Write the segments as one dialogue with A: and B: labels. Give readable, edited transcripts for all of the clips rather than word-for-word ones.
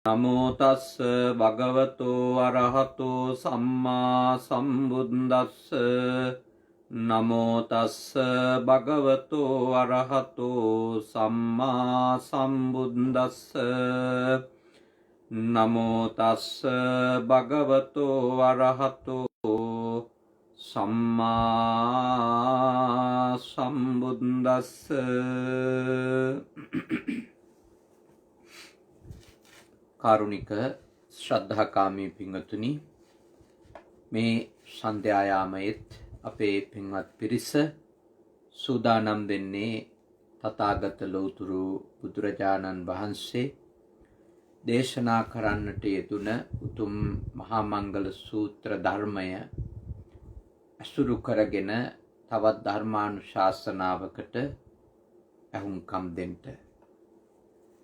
A: නමෝ තස්ස භගවතෝ අරහතෝ සම්මා සම්බුද්දස්ස. නමෝ තස්ස භගවතෝ අරහතෝ සම්මා සම්බුද්දස්ස. නමෝ තස්ස භගවතෝ අරහතෝ සම්මා සම්බුද්දස්ස. කාරුණික ශ්‍රද්ධාකාමී පින්වතුනි, මේ සන්ධ්‍යායාමයේත් අපේ පින්වත් පිරිස සූදානම් දෙන්නේ තථාගත ලෞතුරු බුදුරජාණන් වහන්සේ දේශනා කරන්නට යෙදුන උතුම් මහා මංගල සූත්‍ර ධර්මය අසුරු කරගෙන තවත් ධර්මානුශාසනාවකට ඇහුම්කම් දෙන්න.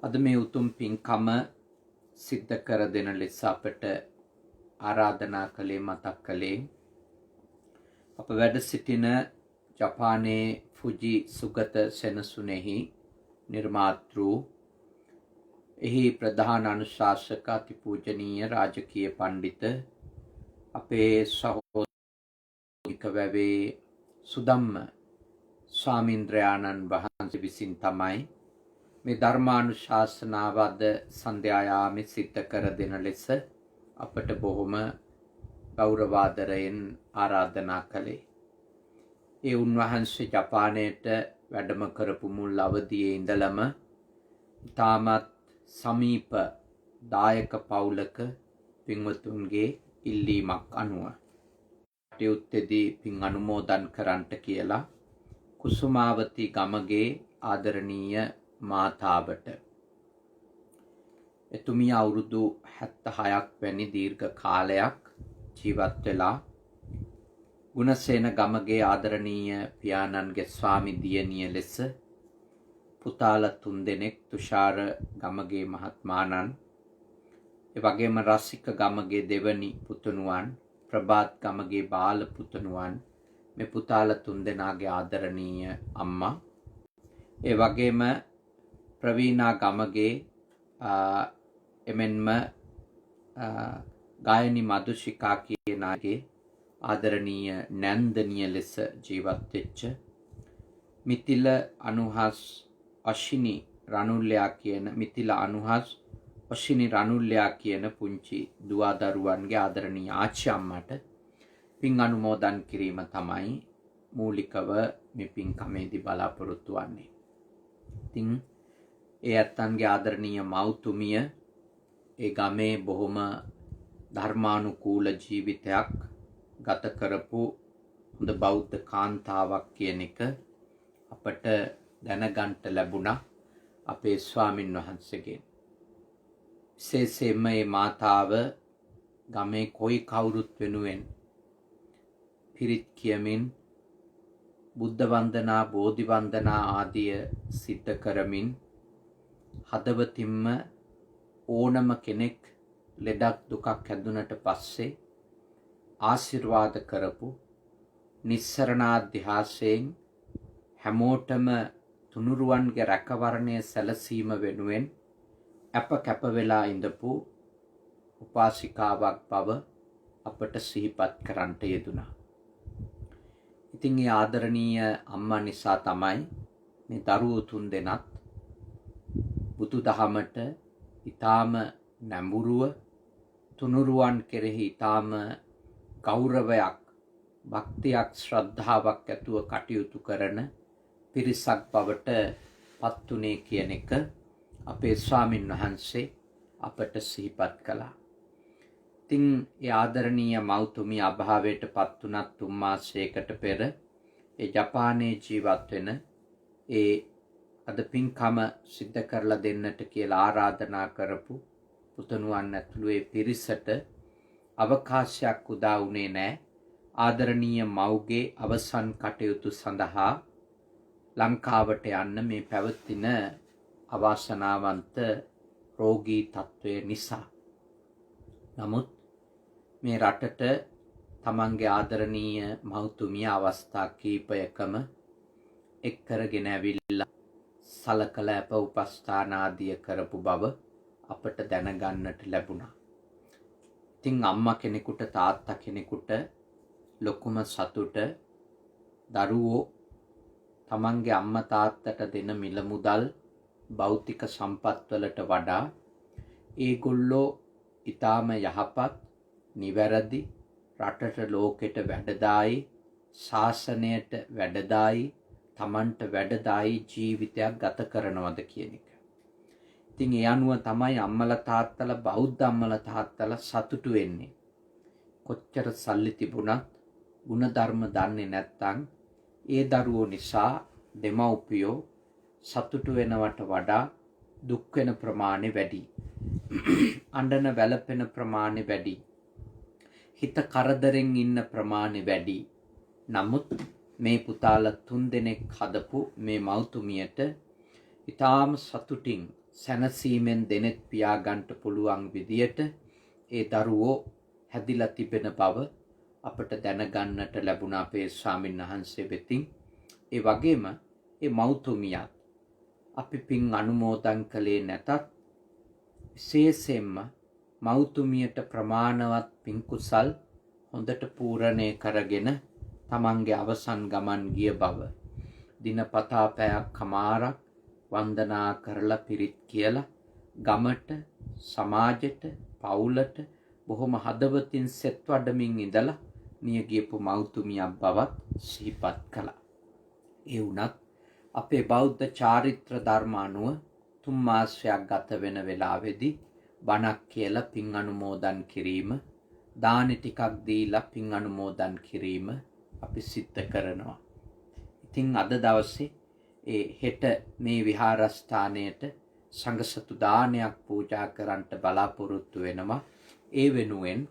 A: අද මේ උතුම් පින්කම සිද්ධ කර දෙන ලෙස අපට ආරාධනා කළේ මතක් කළේ අප වැඩ සිටින ජපානයේ ෆුජි සුගත සෙනසුනේහි නිර්මාතෘ එහි ප්‍රධාන අනුශාසක අතිපූජනීය රාජකීය පණ්ඩිත අපේ සහෝදරික වැවේ සුදම්ම ස්වාමීන්ද්‍රයාණන් වහන්සේ විසින් තමයි මේ ධර්මානුශාසනාව අද සන්ධ්‍යායාමේ සිද්ධ කර දෙන ලෙස අපට බොහොම ගෞරවාදරයෙන් ආරාධනා කළේ. ඒ උන්වහන්සේ ජපානයට වැඩම කරපු මුල් අවදියේ ඉඳලම ඉතාමත් සමීප දායක පවුලක පින්වතුන්ගේ ඉල්ලීමක් අනුව කටයුත්තේදී පින් අනුමෝදන් කරන්නට කියලා කුසුමාවති ගමගේ ආදරණීය මාතාවට එතුමිය අවුරුදු 76ක් වැනි දීර්ඝ කාලයක් ජීවත් වෙලා ගුණසේන ගමගේ ආදරණීය පියාණන්ගේ ස්වාමි දියණිය ලෙස පුතාලා 3 දෙනෙක් තුෂාර ගමගේ මහත්මාණන්, ඒ වගේම රසික ගමගේ දෙවනි පුතුණුවන්, ප්‍රභාත් ගමගේ බාල පුතුණුවන්, මේ පුතාලා 3 දෙනාගේ ආදරණීය අම්මා, ඒ වගේම ප්‍රවීණා ගමගේ එමෙන්ම ගායනි මදුෂිකා කියන අයගේ ආදරණීය නැන්දනිය ලෙස ජීවත් වෙච්ච මිතිල අනුහස් අශිනි රණුල්ලයා කියන රණුල්ලයා පුංචි දුවා දරුවන්ගේ ආදරණීය ආච්චි අම්මට පින් අනුමෝදන් කිරීම තමයි මූලිකව මේ පින්කමේදී බලාපොරොත්තු වෙන්නේ. ඉතින් ඒ ඇත්තන්ගේ ආදරණීය මව්තුමිය ඒ ගමේ බොහොම ධර්මානුකූල ජීවිතයක් ගත කරපු හොඳ බෞද්ධ කාන්තාවක් කියන එක අපට දැනගන්න ලැබුණා අපේ ස්වාමින් වහන්සේගෙන්. විශේෂයෙන්ම මේ මාතාව ගමේ කොයි කවුරුත් වෙනුවෙන් පිරිත් කියමින් බුද්ධ වන්දනා, බෝධි වන්දනා ආදිය සිද්ධ කරමින් හදවතින්ම ඕනම කෙනෙක් ලෙඩක් දුකක් හැදුනට පස්සේ ආශිර්වාද කරපු නිස්සරණාධ්‍යාසයෙන් හැමෝටම තුනුරුවන්ගේ රැකවරණය සැලසීම වෙනුවෙන් අප කැප වෙලා ඉඳපු උපාසිකාවක් බව අපට සිහිපත් කරන්නට යෙදුණා. ඉතින් ඒ ආදරණීය අම්මා නිසා තමයි මේ දරුවෝ 3 දෙනත් බුදුදහමට ඊටාම නැඹුරුව, තුනුරුවන් කෙරෙහි ඊටාම ගෞරවයක්, භක්තියක්, ශ්‍රද්ධාවක් ඇතුව කටයුතු කරන පිරිසක් බවට පත්ුනේ කියන එක අපේ ස්වාමින් වහන්සේ අපට සිහිපත් කළා. ඉතින් ඒ ආදරණීය මව්තුමිය අභාවයට පත් වුණත් 3 මාසයකට පෙර ඒ ජපානයේ ජීවත් වෙන ඒ අද පින්කම සිද්ධ කරලා දෙන්නට කියලා ආරාධනා කරපු පුතණුවන් ඇතුළු ඒ පිරිසට අවකාශයක් උදා වුණේ නැහැ. ආදරණීය මව්ගේ අවසන් කටයුතු සඳහා ලංකාවට යන්න මේ පැවතින අවාසනාවන්ත රෝගී තත්ත්වය නිසා. නමුත් මේ රටට තමන්ගේ ආදරණීය මව්තුමිය අවස්ථා කීපයකම එක් කරගෙන ඇවිල්ලා සලකලා අප උපස්ථාන ආදිය කරපු බව අපට දැනගන්නට ලැබුණා. ඉතින් අම්මා කෙනෙකුට තාත්තා කෙනෙකුට ලොකුම සතුට දරුවෝ තමන්ගේ අම්මා තාත්තට දෙන මිල මුදල් භෞතික සම්පත්වලට වඩා ඒගොල්ලෝ ඊටාම යහපත් නිවැරදි රටට ලෝකෙට වැඩදායි ශාසනයට වැඩදායි තමන්ට වැඩදායි ජීවිතයක් ගත කරනවද කියන එක. ඉතින් ඒ අනුව තමයි අම්මලා තාත්තලා බෞද්ධ අම්මලා තාත්තලා සතුටු වෙන්නේ. කොච්චර සල්ලි තිබුණත් ಗುಣධර්ම දන්නේ නැත්නම් ඒ දරුවෝ නිසා දෙමව්පියෝ සතුටු වෙනවට වඩා දුක් වෙන ප්‍රමාණය වැඩි. අඬන වැළපෙන ප්‍රමාණය වැඩි. හිත කරදරෙන් ඉන්න ප්‍රමාණය වැඩි. නමුත් මේ පුතාලා 3 දෙනෙක් හදපු මේ මව්තුමියට ඊටාම සතුටින් සැනසීමෙන් දෙනෙත් පියාගන්න පුළුවන් විදියට ඒ දරුවෝ හැදිලා තිබෙන බව අපට දැනගන්නට ලැබුණ අපේ ස්වාමීන් වහන්සේ වෙතින්. ඒ වගේම ඒ මව්තුමියත් අපි පින් අනුමෝදන් කළේ නැතත් විශේෂයෙන්ම මව්තුමියට ප්‍රමාණවත් පින් කුසල් හොඳට පූර්ණේ කරගෙන තමන්ගේ අවසන් ගමන් ගිය බව දිනපතා පැයක් කමාරක් වන්දනා කරලා පිරිත් කියලා ගමට සමාජයට පවුලට බොහොම හදවතින් සෙත් වඩමින් ඉඳලා මිය ගියපු මව්තුමියක් බවත් සිහිපත් කළා. ඒ වුණත් අපේ බෞද්ධ චාරිත්‍ර ධර්ම අනුව 3 මාසයක් ගත වෙන වෙලාවේදී බණක් කියලා පින් අනුමෝදන් කිරීම, දානි ටිකක් දීලා පින් අනුමෝදන් කිරීම අපි සිද්ධ කරනවා. ඉතින් අද දවසේ හෙට මේ විහාරස්ථානයට සංඝසතු දානයක් පූජා කරන්නට බලාපොරොත්තු වෙනවා. ඒ වෙනුවෙන්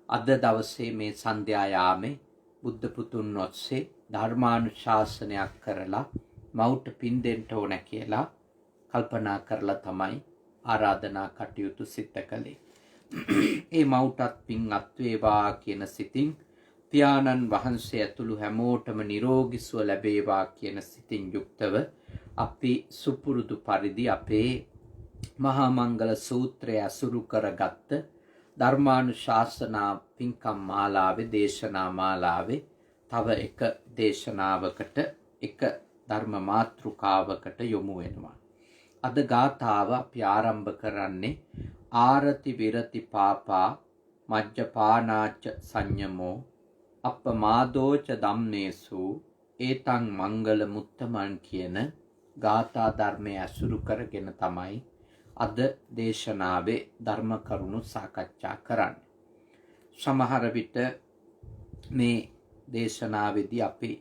A: අද දවසේ මේ සන්ධ්‍යා යාමේ බුද්ධ පුතුන් ඔස්සේ ධර්මානුශාසනයක් කරලා මවුට පින් දෙන්න ඕන කියලා කල්පනා කරලා තමයි ආරාධනා කටයුතු සිද්ධ කළේ. ඒ මවුටත් පින් අත් වේවා කියන සිතින් පියාණන් වහන්සේ ඇතුළු හැමෝටම නිරෝගී සුව ලැබේවා කියන සිතින් යුක්තව අපි සුපුරුදු පරිදි අපේ මහා මංගල සූත්‍රය අසුරු කරගත්ත ධර්මානුශාසනා පින්කම් මාලාවේ දේශනා මාලාවේ තව එක දේශනාවකට එක ධර්ම මාතෘකාවකට යොමු වෙනවා. අද ගාථාව අපි ආරම්භ කරන්නේ ආරති විරති පාපා මජ්ජපානාච සංයමෝ අප්පමාදෝච ධම්මේසු ඒතං මංගල මුත්තමන් කියන ගාථා ධර්මයේ අසුරු කරගෙන තමයි අද දේශනාවේ ධර්ම කරුණු සාකච්ඡා කරන්නේ. සමහර විට මේ දේශනාවේදී අපි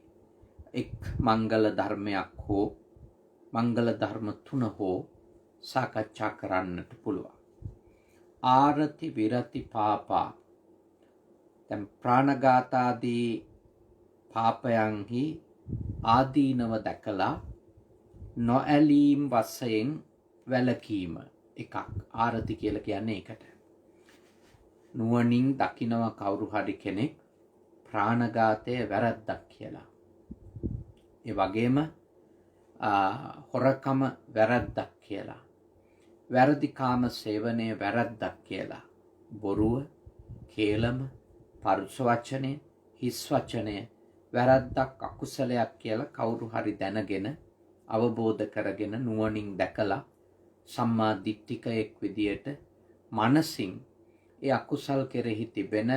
A: එක් මංගල ධර්මයක් හෝ මංගල ධර්ම 3 හෝ සාකච්ඡා කරන්නට පුළුවන්. ආරති විරති පාපා. දැන් ප්‍රාණඝාතාදී පාපයන්හි ආදීනව දැකලා නොඇලීම් වශයෙන් වැළකීම එකක්. ආරති කියලා කියන්නේ ඒකට. නුවණින් දකිනව කවුරු හරි කෙනෙක් ප්‍රාණඝාතය වැරද්දක් කියලා. ඒ වගේම හොරකම වැරද්දක් කියලා. වැරදි කාම සේවනය වැරද්දක් කියලා. බොරුව, කේලම, පරුෂ වචනය, හිස් වචනය වැරද්දක් අකුසලයක් කියලා කවුරු හරි දැනගෙන අවබෝධ කරගෙන නුවණින් දැකලා සම්මා දිට්ඨිකයෙක් විදියට මනසින් ඒ අකුසල් කෙරෙහි තිබෙන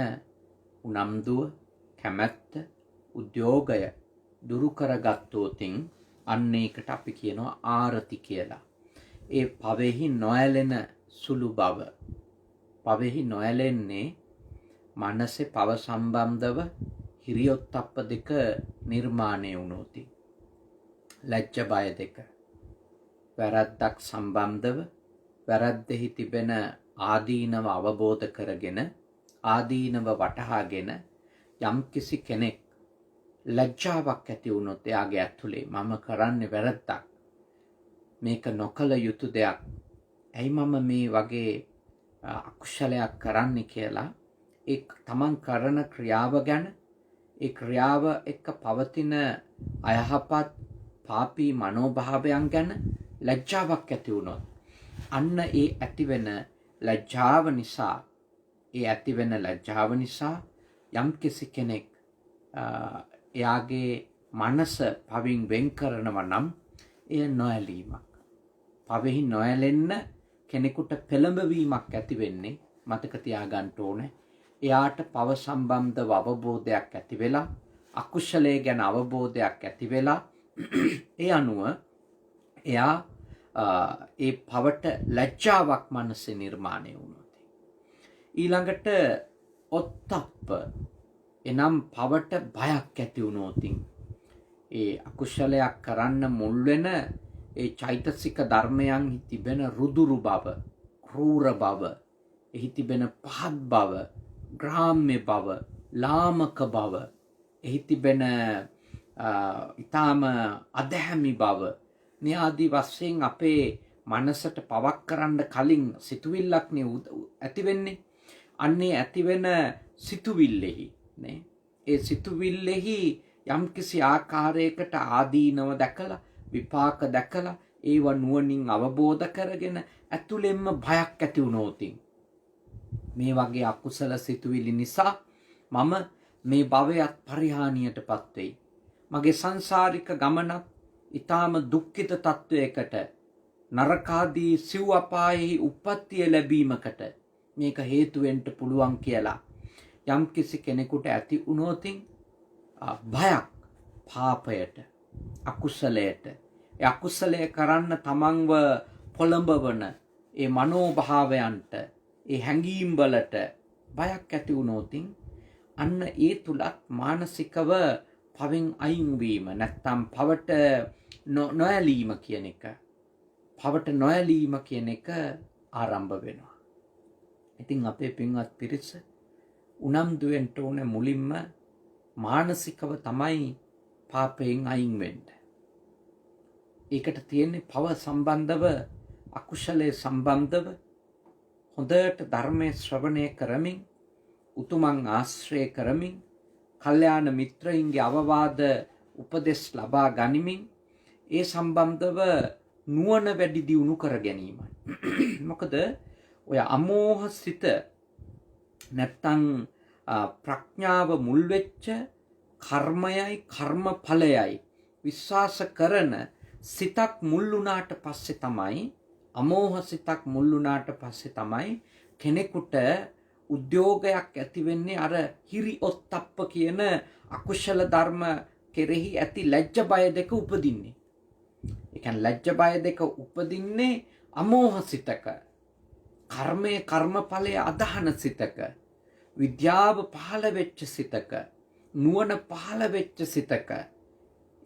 A: උනම්දුව, කැමැත්ත, උද්‍යෝගය දුරු කරගත්තොතින් අන්න ඒකට අපි කියනවා ආරති කියලා. ඒ පවෙහි නොඇලෙන සුළු බව. පවෙහි නොඇලෙන්නේ මනසේ පව සම්බන්ධව හිරියොත්ප්ප දෙක නිර්මාණය වුණොති. ලැජ්ජ බය දෙක. වැරද්දක් සම්බන්ධව වැරද්දෙහි තිබෙන ආදීනව අවබෝධ කරගෙන ආදීනව වටහාගෙන යම්කිසි කෙනෙක් ලැජ්ජාවක් ඇති වුණොත් එයාගේ ඇතුලේ මම කරන්නේ වැරද්දක්, මේක නොකළ යුතු දෙයක්, ඇයි මම මේ වගේ අකුශලයක් කරන්නේ කියලා ඒ තමන් කරන ක්‍රියාව ගැන, ඒ ක්‍රියාව එක්ක පවතින අයහපත් පාපී මනෝභාවයන් ගැන ලැජ්ජාවක් ඇති වුණොත් අන්න ඒ ඇතිවෙන ලැජ්ජාව නිසා, ඒ ඇතිවෙන ලැජ්ජාව නිසා යම්කිසි කෙනෙක් එයාගේ මනස පවින් වෙන් කරනවා නම් එය නොඇලීමක්. පවෙහි නොඇලෙන්න කෙනෙකුට පෙළඹවීමක් ඇති වෙන්නේ මතක තියාගන්න ඕනේ. එයාට පව සම්බන්ධව අවබෝධයක් ඇති වෙලා, අකුශලයේ ගැන අවබෝධයක් ඇති වෙලා, ඒ අනුව එයා ඒ පවට ලැජ්ජාවක් මනසේ නිර්මාණය වුණොත්. ඊළඟට ඔත්තප්ප එනම් පවට බයක් ඇති වුණොත්, ඒ අකුශලයක් කරන්න මුල් වෙන ඒ චෛතසික ධර්මයන්හි තිබෙන රුදුරු බව, ක්‍රූර බව, එහි තිබෙන පහත් බව, ග්‍රාම්‍ය බව, ලාමක බව, එහි තිබෙන ඊටාම අධහැමි බව, මේ ආදී වශයෙන් අපේ මනසට පවක් කරන්න කලින් සිතුවිල්ලක් ඇති වෙන්නේ. අන්නේ ඇතිවෙන සිතුවිල්ලෙහි නේ, ඒ සිතුවිල්ලෙහි යම්කිසි ආකාරයකට ආදීනව දැකලා, විපාක දැකලා, ඒව නුවණින් අවබෝධ කරගෙන ඇතුළෙන්ම බයක් ඇති වුණොත්, මේ වගේ අකුසල සිතුවිලි නිසා මම මේ භවයත් පරිහානියටපත් වෙයි, මගේ සංසාරික ගමනත් ඊටාම දුක්ඛිත තත්වයකට, නරකාදී සිව් අපායෙහි උප්පත්තිය ලැබීමකට මේක හේතු වෙන්න පුළුවන් කියලා යම්කිසි කෙනෙකුට ඇති වුණොත්, භයක් පාපයට, අකුසලයට, ඒ අකුසලය කරන්න තමන්ව පොළඹවන ඒ මනෝභාවයන්ට, ඒ හැඟීම් වලට බයක් ඇති වුණොත්, අන්න ඒ තුලත් මානසිකව පවෙන් අයින් වීම, නැත්තම් පවට නොඇලීම කියන එක, පවට නොඇලීම කියන එක ආරම්භ වෙනවා. ඉතින් අපේ පින්වත් පිරිස උනන්දු වෙන්න ඕනේ මුලින්ම මානසිකව තමයි පාපයෙන් අයින් වෙන්න. ඒකට තියෙන්නේ පව සම්බන්ධව, අකුශලයේ සම්බන්ධව හොඳට ධර්මයේ ශ්‍රවණය කරමින්, උතුමන් ආශ්‍රය කරමින්, කල්යාණ මිත්‍රයින්ගේ අවවාද උපදෙස් ලබා ගනිමින්, ඒ සම්බන්ධව නුවණ වැඩි දියුණු කර ගැනීමයි. මොකද ඔය අමෝහ සිත නැත්තම් ප්‍රඥාව මුල් වෙච්ච කර්මයයි කර්මඵලයයි විශ්වාස කරන සිතක් මුල් වුණාට පස්සේ තමයි, අමෝහ සිතක් මුල් වුණාට පස්සේ තමයි කෙනෙකුට උද්‍යෝගයක් ඇති වෙන්නේ අර හිරි ඔත්තප්ප කියන අකුශල ධර්ම කෙරෙහි ඇති ලැජ්ජ බය දෙක උපදින්නේ. ඒ කියන්නේ ලැජ්ජ බය දෙක උපදින්නේ අමෝහ සිතක, කර්මයේ කර්මඵලයේ අදහන සිතක, විද්‍යාව පහළ වෙච්ච සිතක, නුවණ පහළ වෙච්ච සිතක.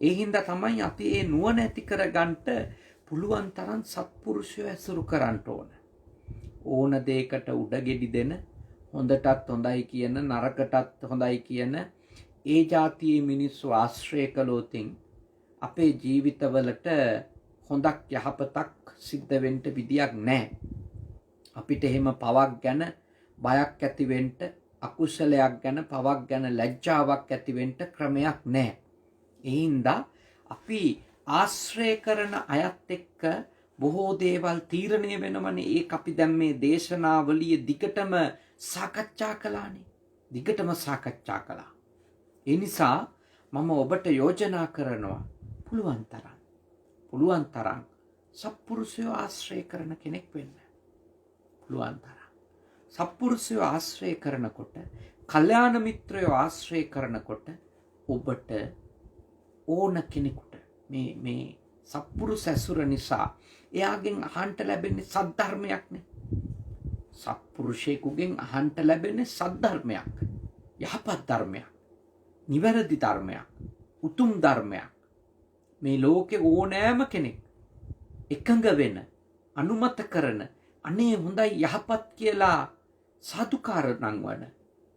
A: ඒ හින්දා තමයි අපි මේ නුවණ ඇති කරගන්නට පුළුවන් තරම් සත්පුරුෂයෝ ඇසුරු කරන්න ඕන. ඕන දෙයකට උඩගෙඩි දෙන, හොඳටත් හොඳයි කියන, නරකටත් හොඳයි කියන ඒ જાතියේ මිනිස්සු ආශ්‍රය කළොත් අපේ ජීවිතවලට හොඳක් යහපතක් සිද්ධ වෙන්න විදියක් නැහැ. අපිට එහෙම පවක් ගැන බයක් ඇති වෙන්න, අකුසලයක් ගැන, පවක් ගැන ලැජ්ජාවක් ඇති වෙන්න ක්‍රමයක් නැහැ. ඒ හින්දා අපි ආශ්‍රය කරන අයත් එක්ක බොහෝ දේවල් තීරණය වෙනවනේ. ඒක අපි දැන් මේ දේශනාවලිය දිගටම සාකච්ඡා කළානේ. දිගටම සාකච්ඡා කළා. ඒ නිසා මම ඔබට යෝජනා කරනවා, පුළුවන් තරම් සත්පුරුෂයෝ ආශ්‍රය කරන කෙනෙක් වෙන්න. පුළුවන් තරම් සත්පුරුෂයෝ ආශ්‍රය කරනකොට, කල්යාණ මිත්‍රයෝ ආශ්‍රය කරනකොට ඔබට ඕන කෙනෙකුට මේ සත්පුරුෂ ඇසුර නිසා එයාගෙන් අහන්න ලැබෙන්නේ සද්ධර්මයක්නේ. සත්පුරුෂයෙකුගෙන් අහන්න ලැබෙන්නේ සද්ධර්මයක්, යහපත් ධර්මයක්, නිවැරදි ධර්මයක්, උතුම් ධර්මයක්. මේ ලෝකේ ඕනෑම කෙනෙක් එකඟ වෙන, අනුමත කරන, අනේ හොඳයි යහපත් කියලා සාදුකාර නංවන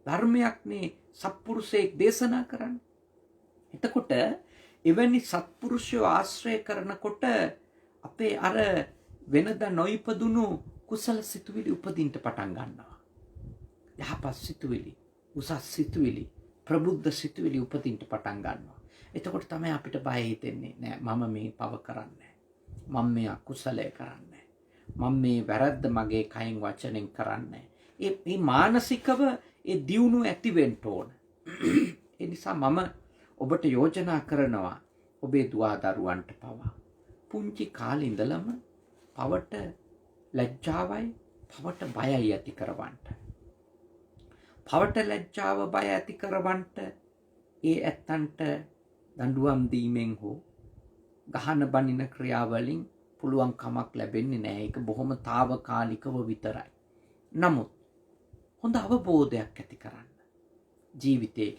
A: ධර්මයක්නේ සත්පුරුෂයෙක් දේශනා කරන්නේ. එතකොට එවැනි සත්පුරුෂයෝ ආශ්‍රය කරනකොට අපේ අර වෙනදා නොයිපදුණු කුසල සිතුවිලි උපදින්න පටන් ගන්නවා. යහපත් සිතුවිලි, උසස් සිතුවිලි, ප්‍රබුද්ධ සිතුවිලි උපදින්න පටන් ගන්නවා. එතකොට තමයි අපිට බය හිතෙන්නේ, නෑ මම මේ පව කරන්නේ, මම මේ අකුසලය කරන්නේ, මම මේ වැරද්ද මගේ කයින් වචනෙන් කරන්නේ. ඒ මානසිකව ඒ දියුණුව ඇති වෙන්න ඕන. ඒ නිසා මම ඔබට යෝජනා කරනවා ඔබේ දුවා දරුවන්ට පවා පුංචි කාලේ ඉඳලම පවට ලැජ්ජාවයි පවට බයයි ඇති කරවන්න. පවට ලැජ්ජාව බය ඇති කරවන්න ඒ ඇත්තන්ට දඬුවම් දීමෙන් හෝ ගහන බනින ක්‍රියාවලින් පුළුවන් කමක් ලැබෙන්නේ නැහැ. ඒක බොහොම తాවකාලිකව විතරයි. නමුත් හොඳ අවබෝධයක් ඇති කරන්න. ජීවිතය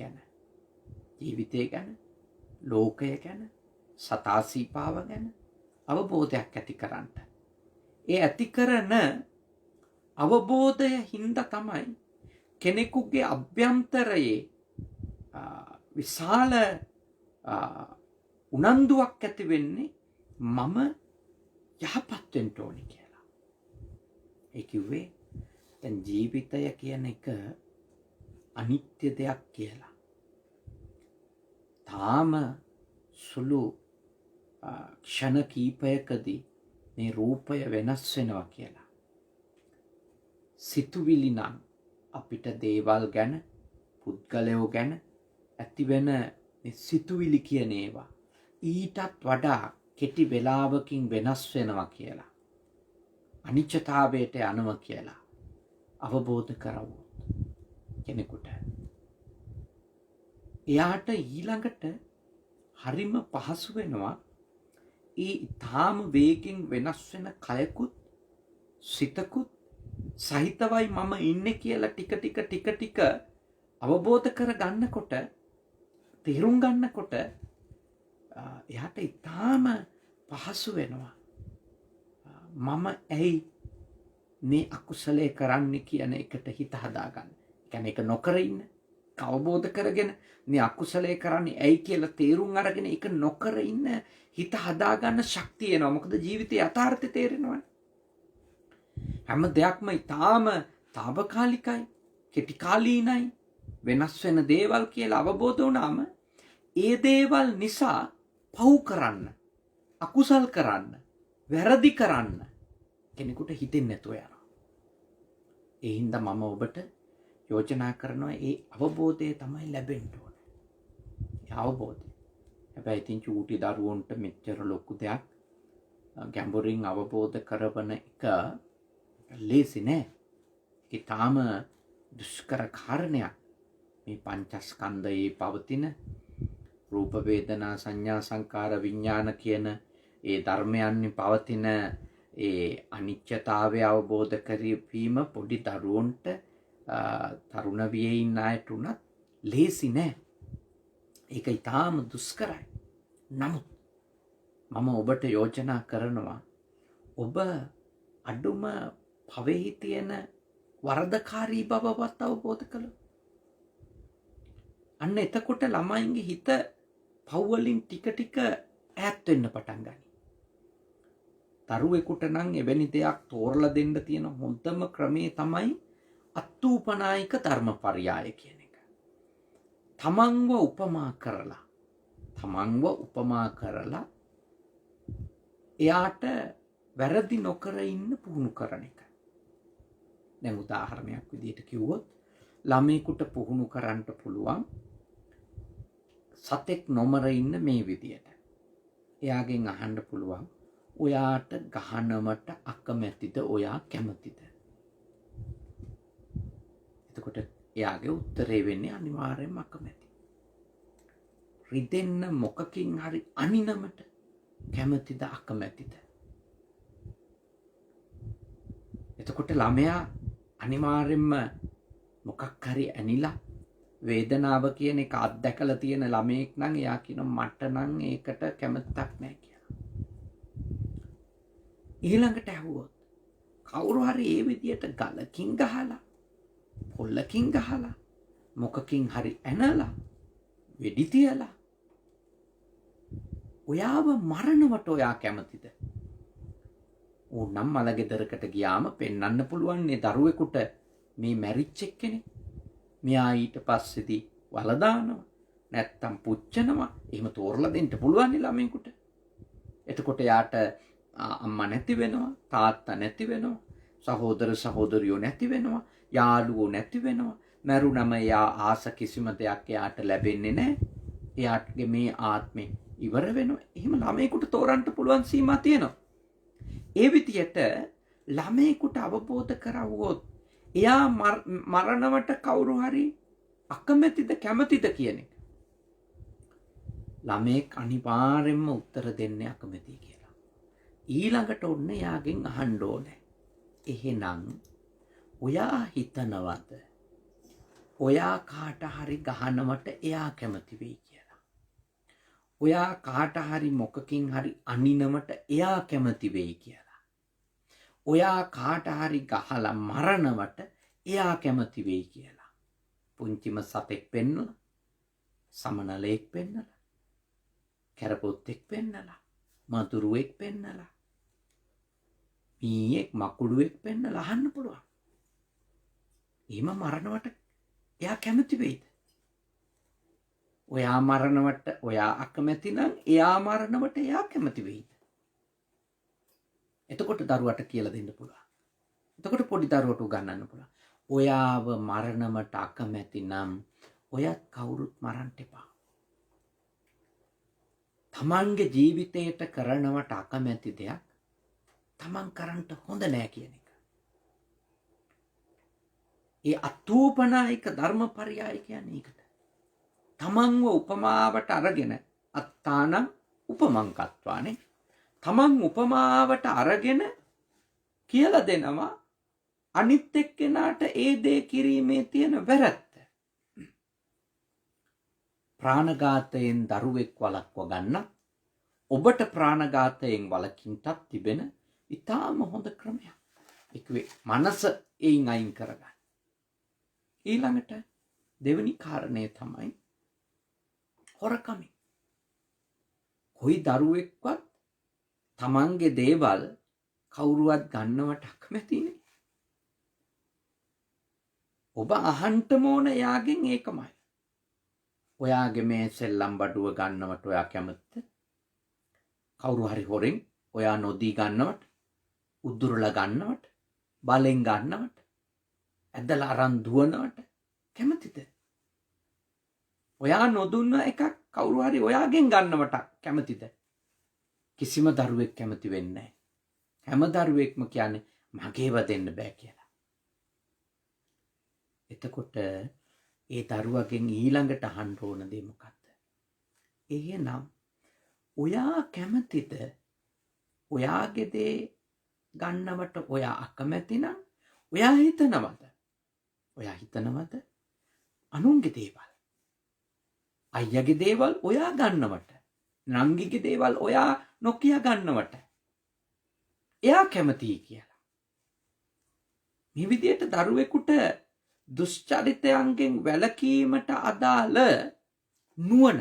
A: ගැන, ලෝකය ගැන, සතාසීපාව ගැන අවබෝධයක් ඇති කරන්න. ඒ ඇති කරන අවබෝධය හින්දා තමයි කෙනෙකුගේ අභ්‍යන්තරයේ විශාල උනන්දුවක් ඇති වෙන්නේ මම යහපත් වෙන්න ඕනේ කියලා. ඒ කිව්වේ දැන් ජීවිතය කියන එක අනිත්‍ය දෙයක් කියලා. තාම සුළු ක්ෂණ කීපයකදී මේ රූපය වෙනස් වෙනවා කියලා. සිතුවිලි නම් අපිට දේවල් ගැන, පුද්ගලයෝ ගැන ඇතිවෙන සිතුවිලි කියන ඒවා ඊටත් වඩා කෙටි වෙලාවකින් වෙනස් වෙනවා කියලා. අනිත්‍යතාවයට යනවා කියලා අවබෝධ කරවුවොත් කෙනෙකුට එයාට ඊළඟට හරිම පහසු වෙනවා ඒ ඊටාම වේගෙන් වෙනස් වෙන කයකුත් සිතකුත් සහිතවයි මම ඉන්නේ කියලා ටික ටික අවබෝධ කර ගන්නකොට, තේරුම් ගන්නකොට එයාට ඊටාම පහසු වෙනවා මම ඇයි මේ අකුසලයේ කරන්නේ කියන එකට හිත හදාගන්න. කියන්නේ ඒක නොකර ඉන්න, අවබෝධ කරගෙන මේ අකුසලයේ කරන්නේ ඇයි කියලා තේරුම් අරගෙන ඒක නොකර ඉන්න හිත හදාගන්න ශක්තිය එනවා. මොකද ජීවිතයේ යථාර්ථය තේරෙනවනේ. හැම දෙයක්ම ඊටාම తాවකාලිකයි, කෙටි කාලීනයි, වෙනස් වෙන දේවල් කියලා අවබෝධ වුණාම ඒ දේවල් නිසා පව් කරන්න, අකුසල් කරන්න, වැරදි කරන්න කෙනෙකුට හිතෙන්නේ නැතුව යනවා. ඒ හින්දා මම ඔබට යෝජනා කරනවා ඒ අවබෝධය තමයි ලැබෙන්න ඕනේ. ඒ අවබෝධය. හැබැයි ඉතින් චූටි දරුවන්ට මෙච්චර ලොකු දෙයක් ගැඹුරින් අවබෝධ කරවන එක ලේසි නෑ. ඒක තාම දුෂ්කර කාරණයක්. මේ පංචස්කන්ධයේ පවතින රූප වේදනා සංඥා සංකාර විඥාන කියන ඒ ධර්මයන්හි පවතින ඒ අනිත්‍යතාවය අවබෝධ කරගැනීම පොඩි දරුවන්ට තරුණ වියේ ඉන්න අයට උනත් ලේසි නෑ. ඒක ඊටාම දුෂ්කරයි. නමුත් මම ඔබට යෝජනා කරනවා ඔබ අඩුම භවෙහි තියෙන වරදකාරී බවවත් අවබෝධ කළොත් අන්න එතකොට ළමයින්ගේ හිත පව් වලින් ටික ඈත් වෙන්න පටන් ගනී. දරුවෙකුට නම් එවැනි දෙයක් තෝරලා දෙන්න තියෙන හොඳම ක්‍රමේ තමයි අත්ූපනායික ධර්මපරියාය කියන එක. තමන්ව උපමා කරලා එයාට වැරදි නොකර ඉන්න පුහුණු කරන එක. දැන් උදාහරණයක් විදිහට කිව්වොත් ළමයෙකුට පුහුණු කරන්න පුළුවන් සතෙක් නොමර ඉන්න මේ විදියට. එයාගෙන් අහන්න පුළුවන් ඔයාට ගහනවට අකමැතිද, ඔයා කැමතිද? එතකොට එයාගේ උත්තරේ වෙන්නේ අනිවාර්යයෙන්ම අකමැති. රිදෙන්න මොකකින් හරි අනිනමට කැමතිද, අකමැතිද? එතකොට ළමයා අනිවාර්යෙන්ම මොකක් හරි ඇනිලා වේදනාව කියන එක අත්දැකලා තියෙන ළමයෙක් නම් එයා කියනවා මට නම් ඒකට කැමැත්තක් නැහැ කියලා. ඊළඟට ඇහුවොත් කවුරු හරි ඒ විදියට ගලකින් ගහලා, පොල්ලකින් ගහලා, මොකකින් හරි ඇනලා, වෙඩි තියලා ඔයාව මරණවට ඔයා කැමතිද? ඕනම් මල ගෙදරකට ගියාම පෙන්වන්න පුළුවන් නේ දරුවෙකුට මේ මැරිච් එක්කනේ. මෙයා ඊට පස්සේදී වල දානවා, නැත්තම් පුච්චනවා. එහෙම තෝරලා දෙන්න පුළුවන් නේ ළමයෙකුට. එතකොට යාට අම්මා නැති වෙනවා, තාත්තා නැති වෙනවා, සහෝදර සහෝදරියෝ නැති වෙනවා, යාළුවෝ නැති වෙනවා. මරුණම එයා ආස කිසිම දෙයක් එයාට ලැබෙන්නේ නැහැ. එයාගේ මේ ආත්මේ ඉවර වෙනවා. එහෙම ළමයෙකුට තෝරන්න පුළුවන් සීමා තියෙනවා. ඒ විදියට ළමයෙකුට අවබෝධ කරවුවොත් එයා මරණවට කවුරු හරි අකමැතිද කැමතිද කියන එක. ළමයෙක් අනිවාර්යෙන්ම උත්තර දෙන්නේ අකමැති කියලා. ඊළඟට ඔන්න එයාගෙන් අහන්න ඕනේ. එහෙනම් ඔයා හිතනවද ඔයා කාට හරි ගහනවට එයා කැමති වෙයි කියලා? ඔයා කාට හරි මොකකින් හරි අනිනවට එයා කැමති වෙයි කියලා? ඔයා කාට හරි ගහලා මරණවට එයා කැමති වෙයි කියලා? පුංචිම සතෙක් පෙන්නලා, සමනලෙක් පෙන්නලා, කැරපොත්තෙක් පෙන්නලා, මතුරුවෙක් පෙන්නලා, මීයෙක් මකුළුවෙක් පෙන්නලා අහන්න පුළුවන්. එහෙම මරණවට එයා කැමති වෙයිද? ඔයා මරණවට ඔයා අකමැති නම් එයා මරණවට එයා කැමති වෙයිද? එතකොට දරුවට කියලා දෙන්න පුළුවන්. එතකොට පොඩි දරුවට උගන්වන්න පුළුවන්. ඔයාව මරණවට අකමැති නම් ඔයත් කවුරුත් මරන්න එපා. තමන්ගේ ජීවිතයට කරනවට අකමැති දෙයක් තමන් කරන්න හොඳ නෑ කියන එක. ඒ අතූපනායික ධර්මපරියාය කියන්නේ ඒකට. තමන්ව උපමාවට අරගෙන අත්තානං උපමංකත්වානේ. තමන් උපමාවට අරගෙන කියලා දෙනවා අනිත් එක්කෙනාට ඒ දේ කිරීමේ තියෙන වැරැත්ත. ප්‍රාණඝාතයෙන් දරුවෙක් වළක්ව ගන්න ඔබට ප්‍රාණඝාතයෙන් වළකින්නත් තිබෙන ඉතාම හොඳ ක්‍රමයක්. ඒකේ මනස එයින් අයින් කරගන්න. ඊළඟට දෙවෙනි කාරණය තමයි හොරකම. කොයි දරුවෙක්වත් තමන්ගේ දේවල් කවුරුවත් ගන්නවට අකමැතිනේ. ඔබ අහන්න ඕන එයාගෙන් ඒකමයි. ඔයාගේ මේ සෙල්ලම් බඩුව ගන්නවට ඔයා කැමතිද? කවුරු හරි හොරෙන් ඔයා නොදී ගන්නවට, උදුරලා ගන්නවට, බලෙන් ගන්නවට, ඇදලා අරන් දුවනවට කැමතිද? ඔයා නොදුන්න එකක් කවුරු හරි ඔයාගෙන් ගන්නවට කැමතිද? කිසිම දරුවෙක් කැමති වෙන්නේ නැහැ. හැම දරුවෙක්ම කියන්නේ මගේව දෙන්න බෑ කියලා. එතකොට ඒ දරුවගෙන් ඊළඟට අහන්න ඕන දේ මොකක්ද? එහෙනම් ඔයා කැමතිද ඔයාගේ දේ ගන්නවට ඔයා අකමැති නම් ඔයා හිතනවද අනුන්ගේ දේවල්, අයියාගේ දේවල් ඔයා ගන්නවට, නංගිගේ දේවල් ඔයා නොකිය ගන්නවට එයා කැමතියි කියලා? මේ විදිහට දරුවෙකුට දුෂ්චරිතයන්ගෙන් වැළකීමට අදාළ නුවණ,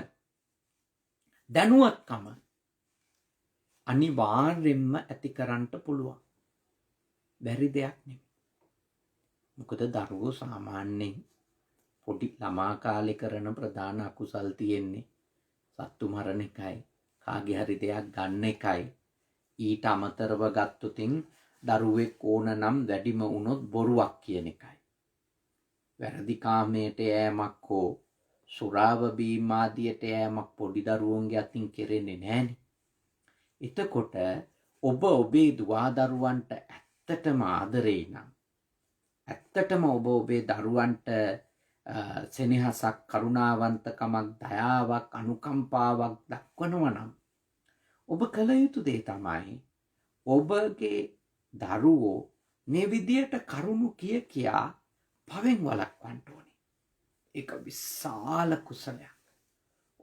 A: දැනුවත්කම අනිවාර්යෙන්ම ඇති කරන්න පුළුවන්. බැරි දෙයක් නෙමෙයි. මොකද දරුවෝ සාමාන්‍යයෙන් පොඩි ළමා කාලේ කරන ප්‍රධාන අකුසල් තියෙන්නේ සත්තු මරණ එකයි, කාගේ හරි දෙයක් ගන්න එකයි. ඊට අමතරව ගත්තොතින් දරුවෙක් ඕන නම් වැඩිම වුණොත් බොරුවක් කියන එකයි. වැරදි කාමයට යෑමක් හෝ සුරාව බීම ආදියට යෑමක් පොඩි දරුවන්ගේ අතින් කෙරෙන්නේ නැහනේ. එතකොට ඔබ ඔබේ දුවා දරුවන්ට ඇත්තටම ආදරේ නම්, ඇත්තටම ඔබ ඔබේ දරුවන්ට සෙනෙහසක්, කරුණාවන්තකමක්, දයාවක්, අනුකම්පාවක් දක්වනවා නම් ඔබ කළ යුතු දේ තමයි ඔබගේ දරුවෝ මේ විදියට කරුණු කියා පවෙන් වළක්වන්න ඕනේ. ඒක විශාල කුසලයක්.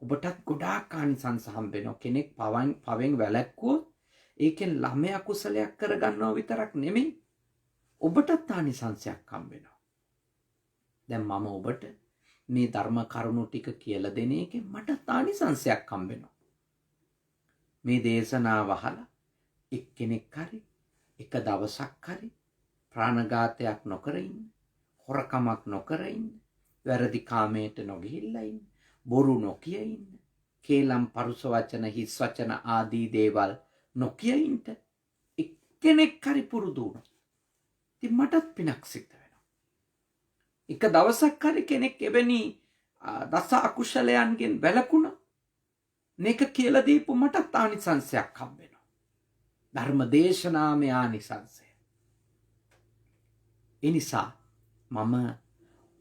A: ඔබටත් ගොඩාක් ආනිසංස හම්බ වෙනවා. කෙනෙක් පවෙන් වැළැක්වුවොත් ඒකෙන් ළමයා කුසලයක් කරගන්නවා විතරක් නෙමෙයි, ඔබටත් ආනිසංසයක් හම්බ වෙනවා. දැන් මම ඔබට මේ ධර්ම කරුණු ටික කියලා දෙන එකෙන් මට ආනිසංසයක් හම්බ වෙනවා. මේ දේශනාව අහලා එක්කෙනෙක් හරි එක දවසක් හරි ප්‍රාණඝාතයක් නොකර ඉන්න, හොරකමක් නොකර ඉන්න, වැරදි කාමයට නොගිහිල්ලා ඉන්න, බොරු නොකිය ඉන්න, කේලම් පරුස වචන, හිස් වචන ආදී දේවල් නොකිය ඉන්න එක්කෙනෙක් හරි පුරුදු වුණා. ඉතින් මටත් පිනක් සිද්ධ වෙනවා. එක දවසක් හරි කෙනෙක් එවැනි දස අකුශලයන්ගෙන් වැළකුණා. මේක කියලා දීපු මටත් ආනිසංසයක් හම්බෙනවා. ධර්ම දේශනාවේ ආනිසංසය. ඒ නිසා මම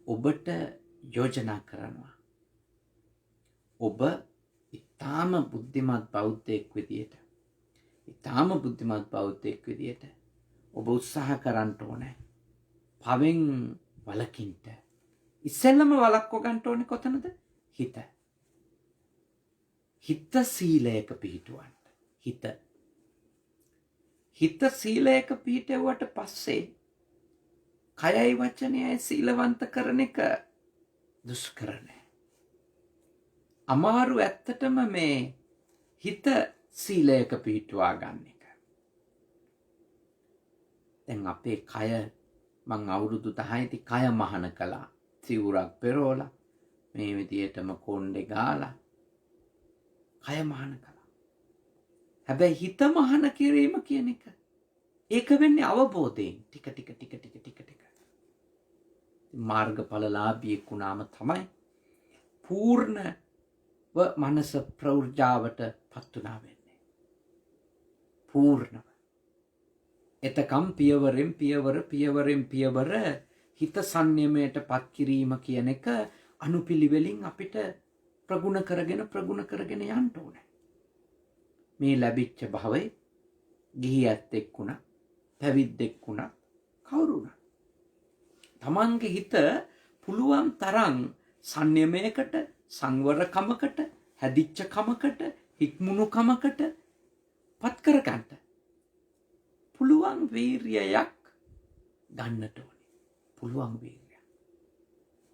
A: ඔබට යෝජනා කරනවා. ඔබ ඊටාම බුද්ධිමත් බෞද්ධයෙක් විදියට ඔබ උත්සාහ කරන්න ඕනේ. පවෙන් වළකින්න. ඉස්සෙල්ලම වළක්ව ගන්න ඕනේ කොතනද? හිත. හිත සීලයක පිහිටුවන්න. හිත සීලයක පිහිටුවට පස්සේ කයයි වචනයයි සීලවන්ත කරන එක දුෂ්කර නෑ. අමාරු ඇත්තටම මේ හිත සීලයක පිහිටුවා ගන්න එක. දැන් අපේ කය මං අවුරුදු 10යි කය මහන කළා. සිවුරක් පෙරෝලා මේ විදියටම කොණ්ඩේ ගාලා කය මහන කළා. හැබැයි හිත මහන කිරීම කියන එක ඒක වෙන්නේ අවබෝධයෙන් ටික. මාර්ගඵලලාභියෙක් වුණාම තමයි පූර්ණව මනස ප්‍රෞර්ජාවට පත් වුණා වෙන්නේ. පූර්ණව. එතකම් පියවරෙන් පියවර හිත සංයමයට පත් කිරීම කියන එක අනුපිළිවෙලින් අපිට ප්‍රගුණ කරගෙන යන්න ඕනේ. මේ ලැබිච්ච භවයේ ගිහියැත්තෙක් වුණා, පැවිද්දෙක් වුණා, කවුරු වුණා. තමන්ගේ හිත පුළුවන් තරම් සංයමයකට, සංවරකමකට, හැදිච්ච කමකට, හික්මුණු කමකට පත් කරගන්න පුළුවන් වීරියක් ගන්නට ඕනේ. පුළුවන් වීරියක්.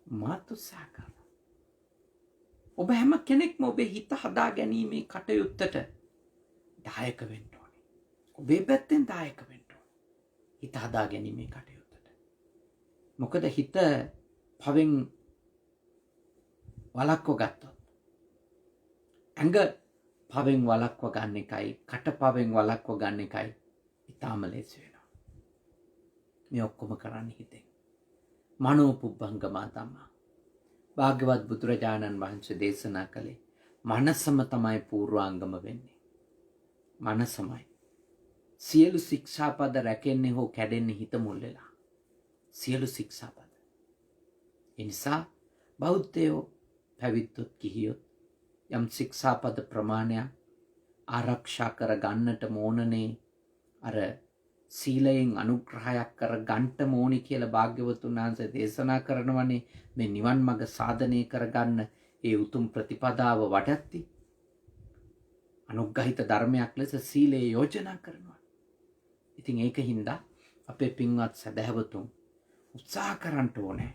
A: මාත් උත්සාහ කරනවා. ඔබ හැම කෙනෙක්ම ඔබේ හිත හදා ගැනීමේ කටයුත්තට දායක වෙන්න ඕනේ. ඔබේ පැත්තෙන් දායක වෙන්න ඕනේ. හිත හදා ගැනීමේ කටයුත්තට. මොකද හිත පවෙන් වළක්ව ගත්තොත් ඇඟ පවෙන් වළක්ව ගන්න එකයි කට පවෙන් වළක්ව ගන්න එකයි ඊටාම ලේසි වෙනවා. මේ ඔක්කොම කරන්නේ හිතෙන්. මනෝ පුබ්බංගමා ධම්මා. භාග්‍යවත් බුදුරජාණන් වහන්සේ දේශනා කළේ මනසම තමයි පූර්වාංගම වෙන්නේ. මනසමයි. සියලු ශික්ෂාපද රැකෙන්නේ හෝ කැඩෙන්නේ හිත මුල් වෙලා. සියලු ශික්ෂාපද. ඒ නිසා බෞද්ධයෝ පැවිද්දොත් ගිහියොත් යම් ශික්ෂාපද ප්‍රමාණයක් ආරක්ෂා කර ගන්නට ඕනනේ. අර සීලයෙන් අනුග්‍රහයක් කර ගන්නට ඕනි කියලා භාග්‍යවතුන් වහන්සේ දේශනා කරනවනේ. මේ නිවන් මඟ සාධනය කරගන්න ඒ උතුම් ප්‍රතිපදාව වඩද්දි අනුග්‍රහිත ධර්මයක් ලෙස සීලය යෝජනා කරනවා. ඉතින් ඒකින්ද අපේ පින්වත් සදහැවතුන් උත්සාහ කරන්න ඕනේ.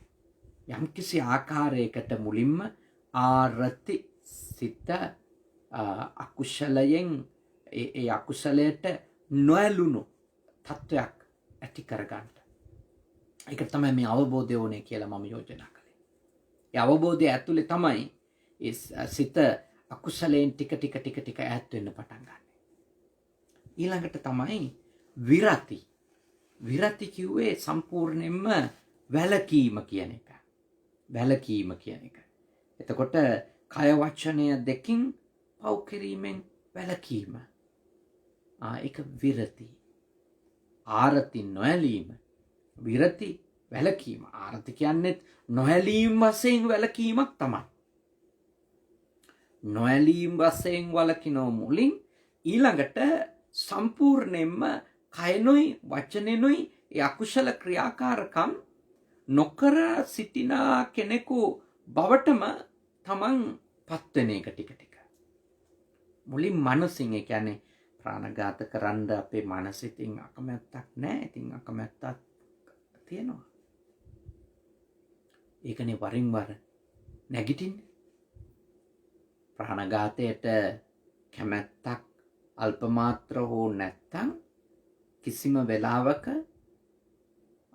A: යම්කිසි ආකාරයකට මුලින්ම ආරති සිත අකුශලයෙන් ඒ අකුශලයට නොඇලුණු තත්වයක් ඇති කරගන්න. ඒක තමයි මේ අවබෝධය ඕනේ කියලා මම යෝජනා කළේ. ඒ අවබෝධය ඇතුලේ තමයි ඒ සිත අකුශලයෙන් ටික ඈත් වෙන්න පටන් ගන්න. ඊළඟට තමයි විරති. විරති කිව්වේ සම්පූර්ණයෙන්ම වැළකීම කියන එක. එතකොට කය වචනය දෙකින් පව් කිරීමෙන් වැළකීම. ඒක විරති. ආරති නොඇලීම. විරති වැළකීම. ආරති කියන්නේ නොඇලීම් වශයෙන් වැළකීමක් තමයි. නොඇලීම් වශයෙන් වළකිනෝ මුලින් ඊළඟට සම්පූර්ණයෙන්ම කයනොයි වචනෙනොයි ඒ අකුශල ක්‍රියාකාරකම් නොකර සිටිනා කෙනෙකු බවටම තමන් පත්වෙන එක ටික. මුලින් මනසින් ඒ කියන්නේ ප්‍රාණඝාත කරන්න අපේ මනසිතින් අකමැත්තක් නැහැ. ඉතින් අකමැත්තක් තියෙනවා. ඒකනේ වරින් වර නැගිටින්නේ. ප්‍රාණඝාතයට කැමැත්තක් අල්පමාත්‍ර හෝ නැත්තම් කිසිම වෙලාවක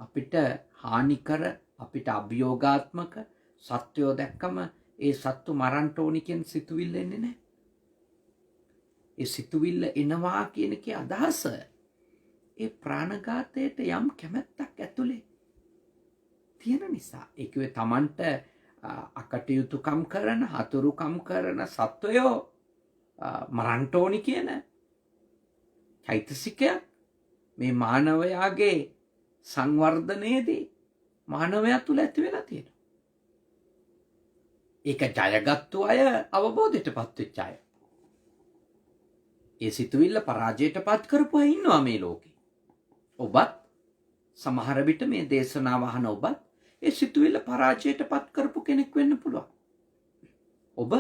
A: අපිට හානිකර අපිට අභියෝගාත්මක සත්‍යෝ දැක්කම ඒ සත්තු මරන්න ඕනි කියන සිතුවිල්ල එන්නේ නැහැ. ඒ සිතුවිල්ල එනවා කියන එකේ අදහස ඒ ප්‍රාණඝාතයට යම් කැමැත්තක් ඇතුලේ තියෙන නිසා. ඒකේ තමන්ට අකටයුතුකම් කරන, හතුරුකම් කරන සත්වයෝ මරන්න ඕනි කියන චෛතසිකයක් මේ මානවයාගේ සංවර්ධනයේදී මානවයා තුල ඇති වෙලා තියෙනවා. ඒක ජයගත්තු අය අවබෝධයටපත් වෙච්ච අය. ඒ සිතුවිල්ල පරාජයටපත් කරපු අය ඉන්නවා මේ ලෝකේ. ඔබත් සමහර විට මේ දේශනාව අහන ඔබත් ඒ සිතුවිල්ල පරාජයටපත් කරපු කෙනෙක් වෙන්න පුළුවන්. ඔබ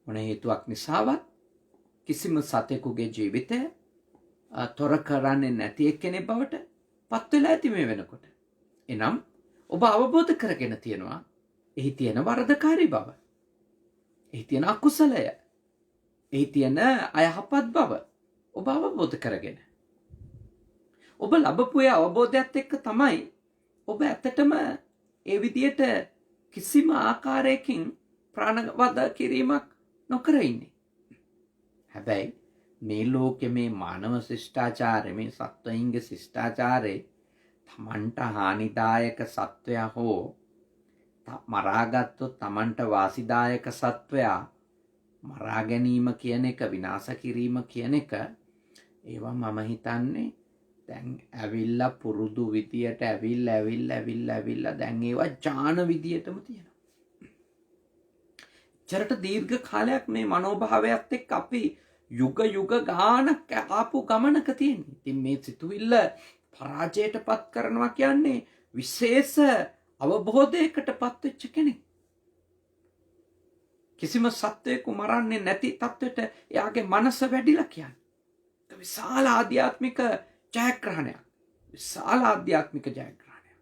A: මොන හේතුවක් නිසාවත් කිසිම සතෙකුගේ ජීවිතය තොර කරන්නේ නැති එක්කෙනෙක් බවට පත් වෙලා ඇති මේ වෙනකොට. එනම් ඔබ අවබෝධ කරගෙන තියෙනවා එහි තියෙන වරදකාරී බව. එහි තියෙන අකුසලය. එහි තියෙන අයහපත් බව ඔබ අවබෝධ කරගෙන. ඔබ ලබපු ඒ අවබෝධයත් එක්ක තමයි ඔබ ඇත්තටම ඒ විදියට කිසිම ආකාරයකින් ප්‍රාණවද කිරීමක් නොකර ඉන්නේ. හැබැයි මේ ලෝකෙ මේ මානව ශිෂ්ටාචාරය, මේ සත්වයින්ගේ ශිෂ්ටාචාරය තමන්ට හානිදායක සත්වයා හෝ මරාගත්තොත් තමන්ට වාසිදායක සත්වයා මරා ගැනීම කියන එක, විනාශ කිරීම කියන එක, ඒවා මම හිතන්නේ දැන් ඇවිල්ලා පුරුදු විදියට ඇවිල්ලා දැන් ඒවා ඥාන විදියටම තියෙනවා. චරට දීර්ඝ කාලයක් මේ මනෝභාවයත් එක්ක අපි යුග ගානක් ආපු ගමනක තියෙන්නේ. ඉතින් මේ සිතුවිල්ල පරාජයටපත් කරනවා කියන්නේ විශේෂ අවබෝධයකටපත් වෙච්ච කෙනෙක්. කිසිම සත්වයක මරන්නේ නැති තත්වෙට එයාගේ මනස වැඩිලා කියන්නේ. විශාල ආධ්‍යාත්මික ජයග්‍රහණයක්. විශාල ආධ්‍යාත්මික ජයග්‍රහණයක්.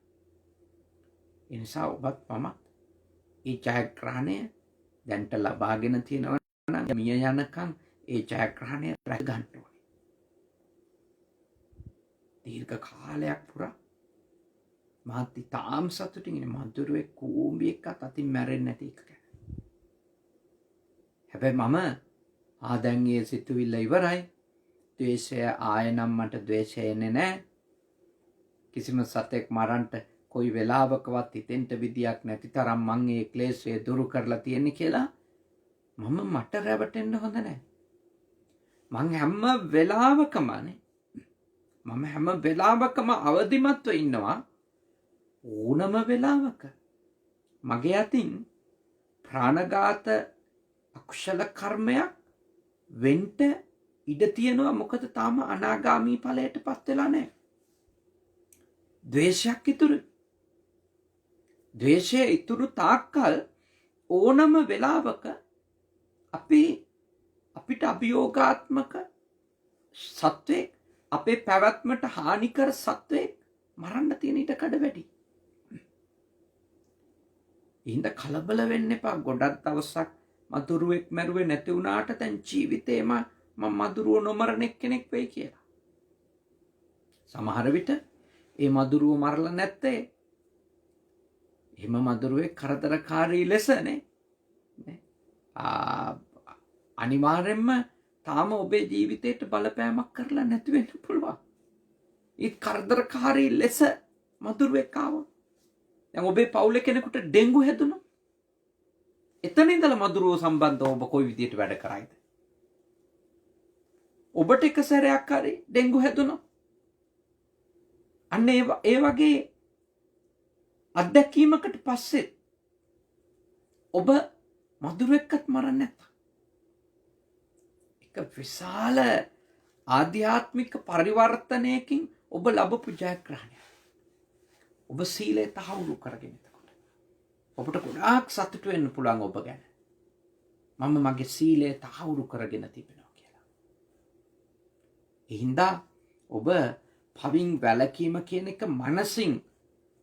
A: ඒ නිසා ඔබත් මමත් ඒ ජයග්‍රහණය දැන්ට ලබාගෙන තියෙනවා නම් මිය යනකම් ඒ ජයග්‍රහණය රැක ගන්න ඕනේ. දීර්ඝ කාලයක් පුරා මහත් තාම් සතුටින් ඉන්නේ මధుරේ කූඹියක්වත් අතින් මැරෙන්නේ නැති එක ගැන. හැබැයි මම දැන් ඒ සිතුවිල්ල ඉවරයි. ද්වේෂය ආයෙනම් මට ද්වේෂය එන්නේ නැහැ. කිසිම සතෙක් මරන්ට කොයි වෙලාවකවත් හිතෙන්ට විදියක් නැති තරම් මං ඒ ක්ලේශය දුරු කරලා තියෙන්නේ කියලා මට රැවටෙන්න හොඳ නැහැ. මං හැම වෙලාවකම අවදිමත්ව ඉන්නවා. ඕනම වෙලාවක මගේ අතින් ප්‍රාණඝාත අකුශල කර්මයක් වෙන්න ඉඩ තියෙනවා. මොකද තාම අනාගාමී ඵලයටපත් වෙලා නැහැ. ද්වේෂයක් ඉතුරු. ද්වේෂය ඉතුරු තාක්කල් ඕනම වෙලාවක අපිට අභියෝගාත්මක සත්වෙක්, අපේ පැවැත්මට හානිකර සත්වෙක් මරන්න තියෙන ඉඩකඩ වැඩි. ඉහින්ද කලබල වෙන්න එපා. ගොඩක් දවසක් මදුරුවෙක් මැරුවේ නැති වුණාට දැන් ජීවිතේම මම මදුරුව නොමරන කෙනෙක් වෙයි කියලා. සමහර විට ඒ මදුරුව මරලා නැත්තේ එහෙම මදුරුවේ කරදරකාරී ලෙසනේ. අනිවාර්යෙන්ම තාම ඔබේ ජීවිතයට බලපෑමක් කරලා නැති වෙන්න පුළුවන්. ඒ කරදරකාරී ලෙස මදුරුවෙක් ආවා. දැන් ඔබේ පවුලේ කෙනෙකුට ඩෙන්ගු හැදුණා. එතන ඉඳලා මදුරුව සම්බන්ධව ඔබ කොයි විදියට වැඩ කරයිද? ඔබට එක සැරයක් හරි ඩෙන්ගු හැදුණා. අන්න ඒ වගේ අත්දැකීමකට පස්සේ ඔබ මදුරුවෙක්වත් මරන්නේ නැත්නම් එක විශාල ආධ්‍යාත්මික පරිවර්තනයකින් ඔබ ලැබපු ජයග්‍රහණයක්. ඔබ සීලය තහවුරු කරගෙන එතකොට ඔබට ගොඩාක් සතුටු වෙන්න පුළුවන් ඔබ ගැන. මම මගේ සීලය තහවුරු කරගෙන තිබෙනවා කියලා. එහින්දා ඔබ පවින් වැළකීම කියන එක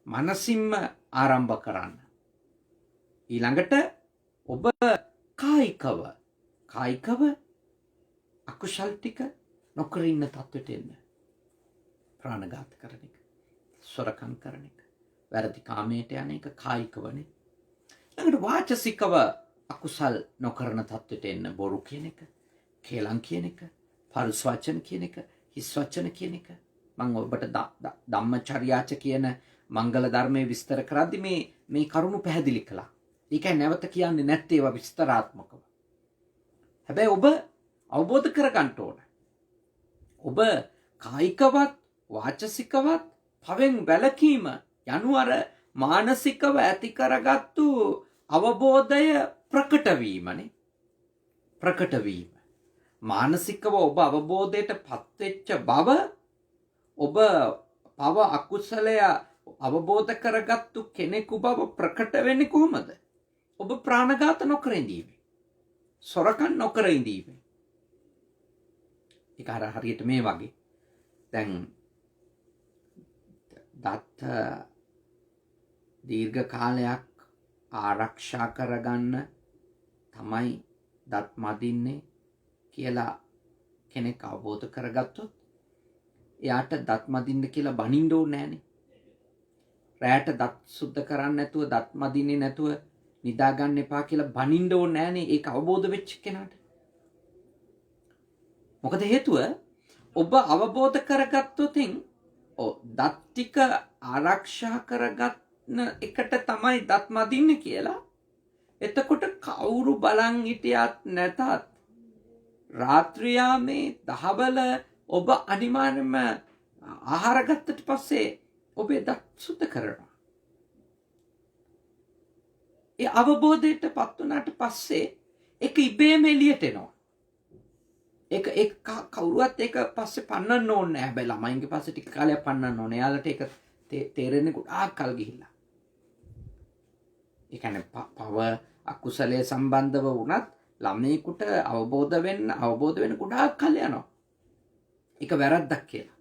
A: මනසින්ම ආරම්භ කරන්න. ඊළඟට ඔබ කායිකව අකුසල් ටික නොකර ඉන්න තත්ත්වයට එන්න. ප්‍රාණඝාත කරන එක, සොරකම් කරන එක, වැරදි කාමයට යන එක කායිකවනේ. ඊළඟට වාචසිකව අකුසල් නොකරන තත්ත්වයට එන්න. බොරු කියන එක, කේලම් කියන එක, පරුස වචන කියන එක, හිස් වචන කියන එක මම ඔබට ධම්මචර්යාච කියන මංගල ධර්මයේ විස්තර කරද්දි මේ කරුණු පැහැදිලි කළා. ඒකයි නැවත කියන්නේ නැත්තේ ඒවා විස්තරාත්මකව. හැබැයි ඔබ අවබෝධ කරගන්න ඕන. ඔබ කායිකවත් වාචසිකවත් පවෙන් වැළකීම යනු අර මානසිකව ඇති කරගත්තු අවබෝධය ප්‍රකට වීමනේ. ප්‍රකට වීම. මානසිකව ඔබ අවබෝධයට පත්වෙච්ච බව ඔබ පව අකුසලය අවබෝධ කරගත්තු කෙනෙකු බව ප්‍රකට වෙන්නේ කොහොමද? ඔබ ප්‍රාණඝාත නොකර ඉඳීමේ. සොරකම් නොකර ඉඳීමේ. ඒක හරියට මේ වගේ. දැන් දත් දීර්ඝ කාලයක් ආරක්ෂා කරගන්න තමයි දත් මදින්නේ කියලා කෙනෙක් අවබෝධ කරගත්තොත් එයාට දත් මදින්න කියලා බනින්න ඕනේ නෑනේ. රැයට දත් සුද්ධ කරන්න නැතුව දත් මදින්නේ නැතුව නිදා ගන්න එපා කියලා බනින්න ඕනේ නෑනේ. ඒක අවබෝධ වෙච්ච කෙනාට. මොකද හේතුව ඔබ අවබෝධ කරගත්තොත් දත් ටික ආරක්ෂා කරගන්න එකට තමයි දත් මදින්නේ කියලා. එතකොට කවුරු බලන් හිටියත් නැතත් රාත්‍රියාමේ දහවල ඔබ අනිවාර්යයෙන්ම ආහාර ගත්තට පස්සේ ඔබේ දත් සුද්ධ කරනවා. ඒ අවබෝධයට පත් වුණාට පස්සේ ඒක ඉබේම එළියට එනවා. ඒක කවුරුවත් ඒක පස්සේ පන්නන්න ඕනේ නැහැ. හැබැයි ළමයින්ගේ පස්සේ ටික කාලයක් පන්නන්න ඕනේ. එයාලට ඒක තේරෙන්නේ ගොඩාක් කල් ගිහිල්ලා. ඒ කියන්නේ පව අකුසලයේ සම්බන්ධව වුණත් ළමයෙකුට අවබෝධ වෙන්න ගොඩාක් කල් යනවා. ඒක වැරද්දක් කියලා.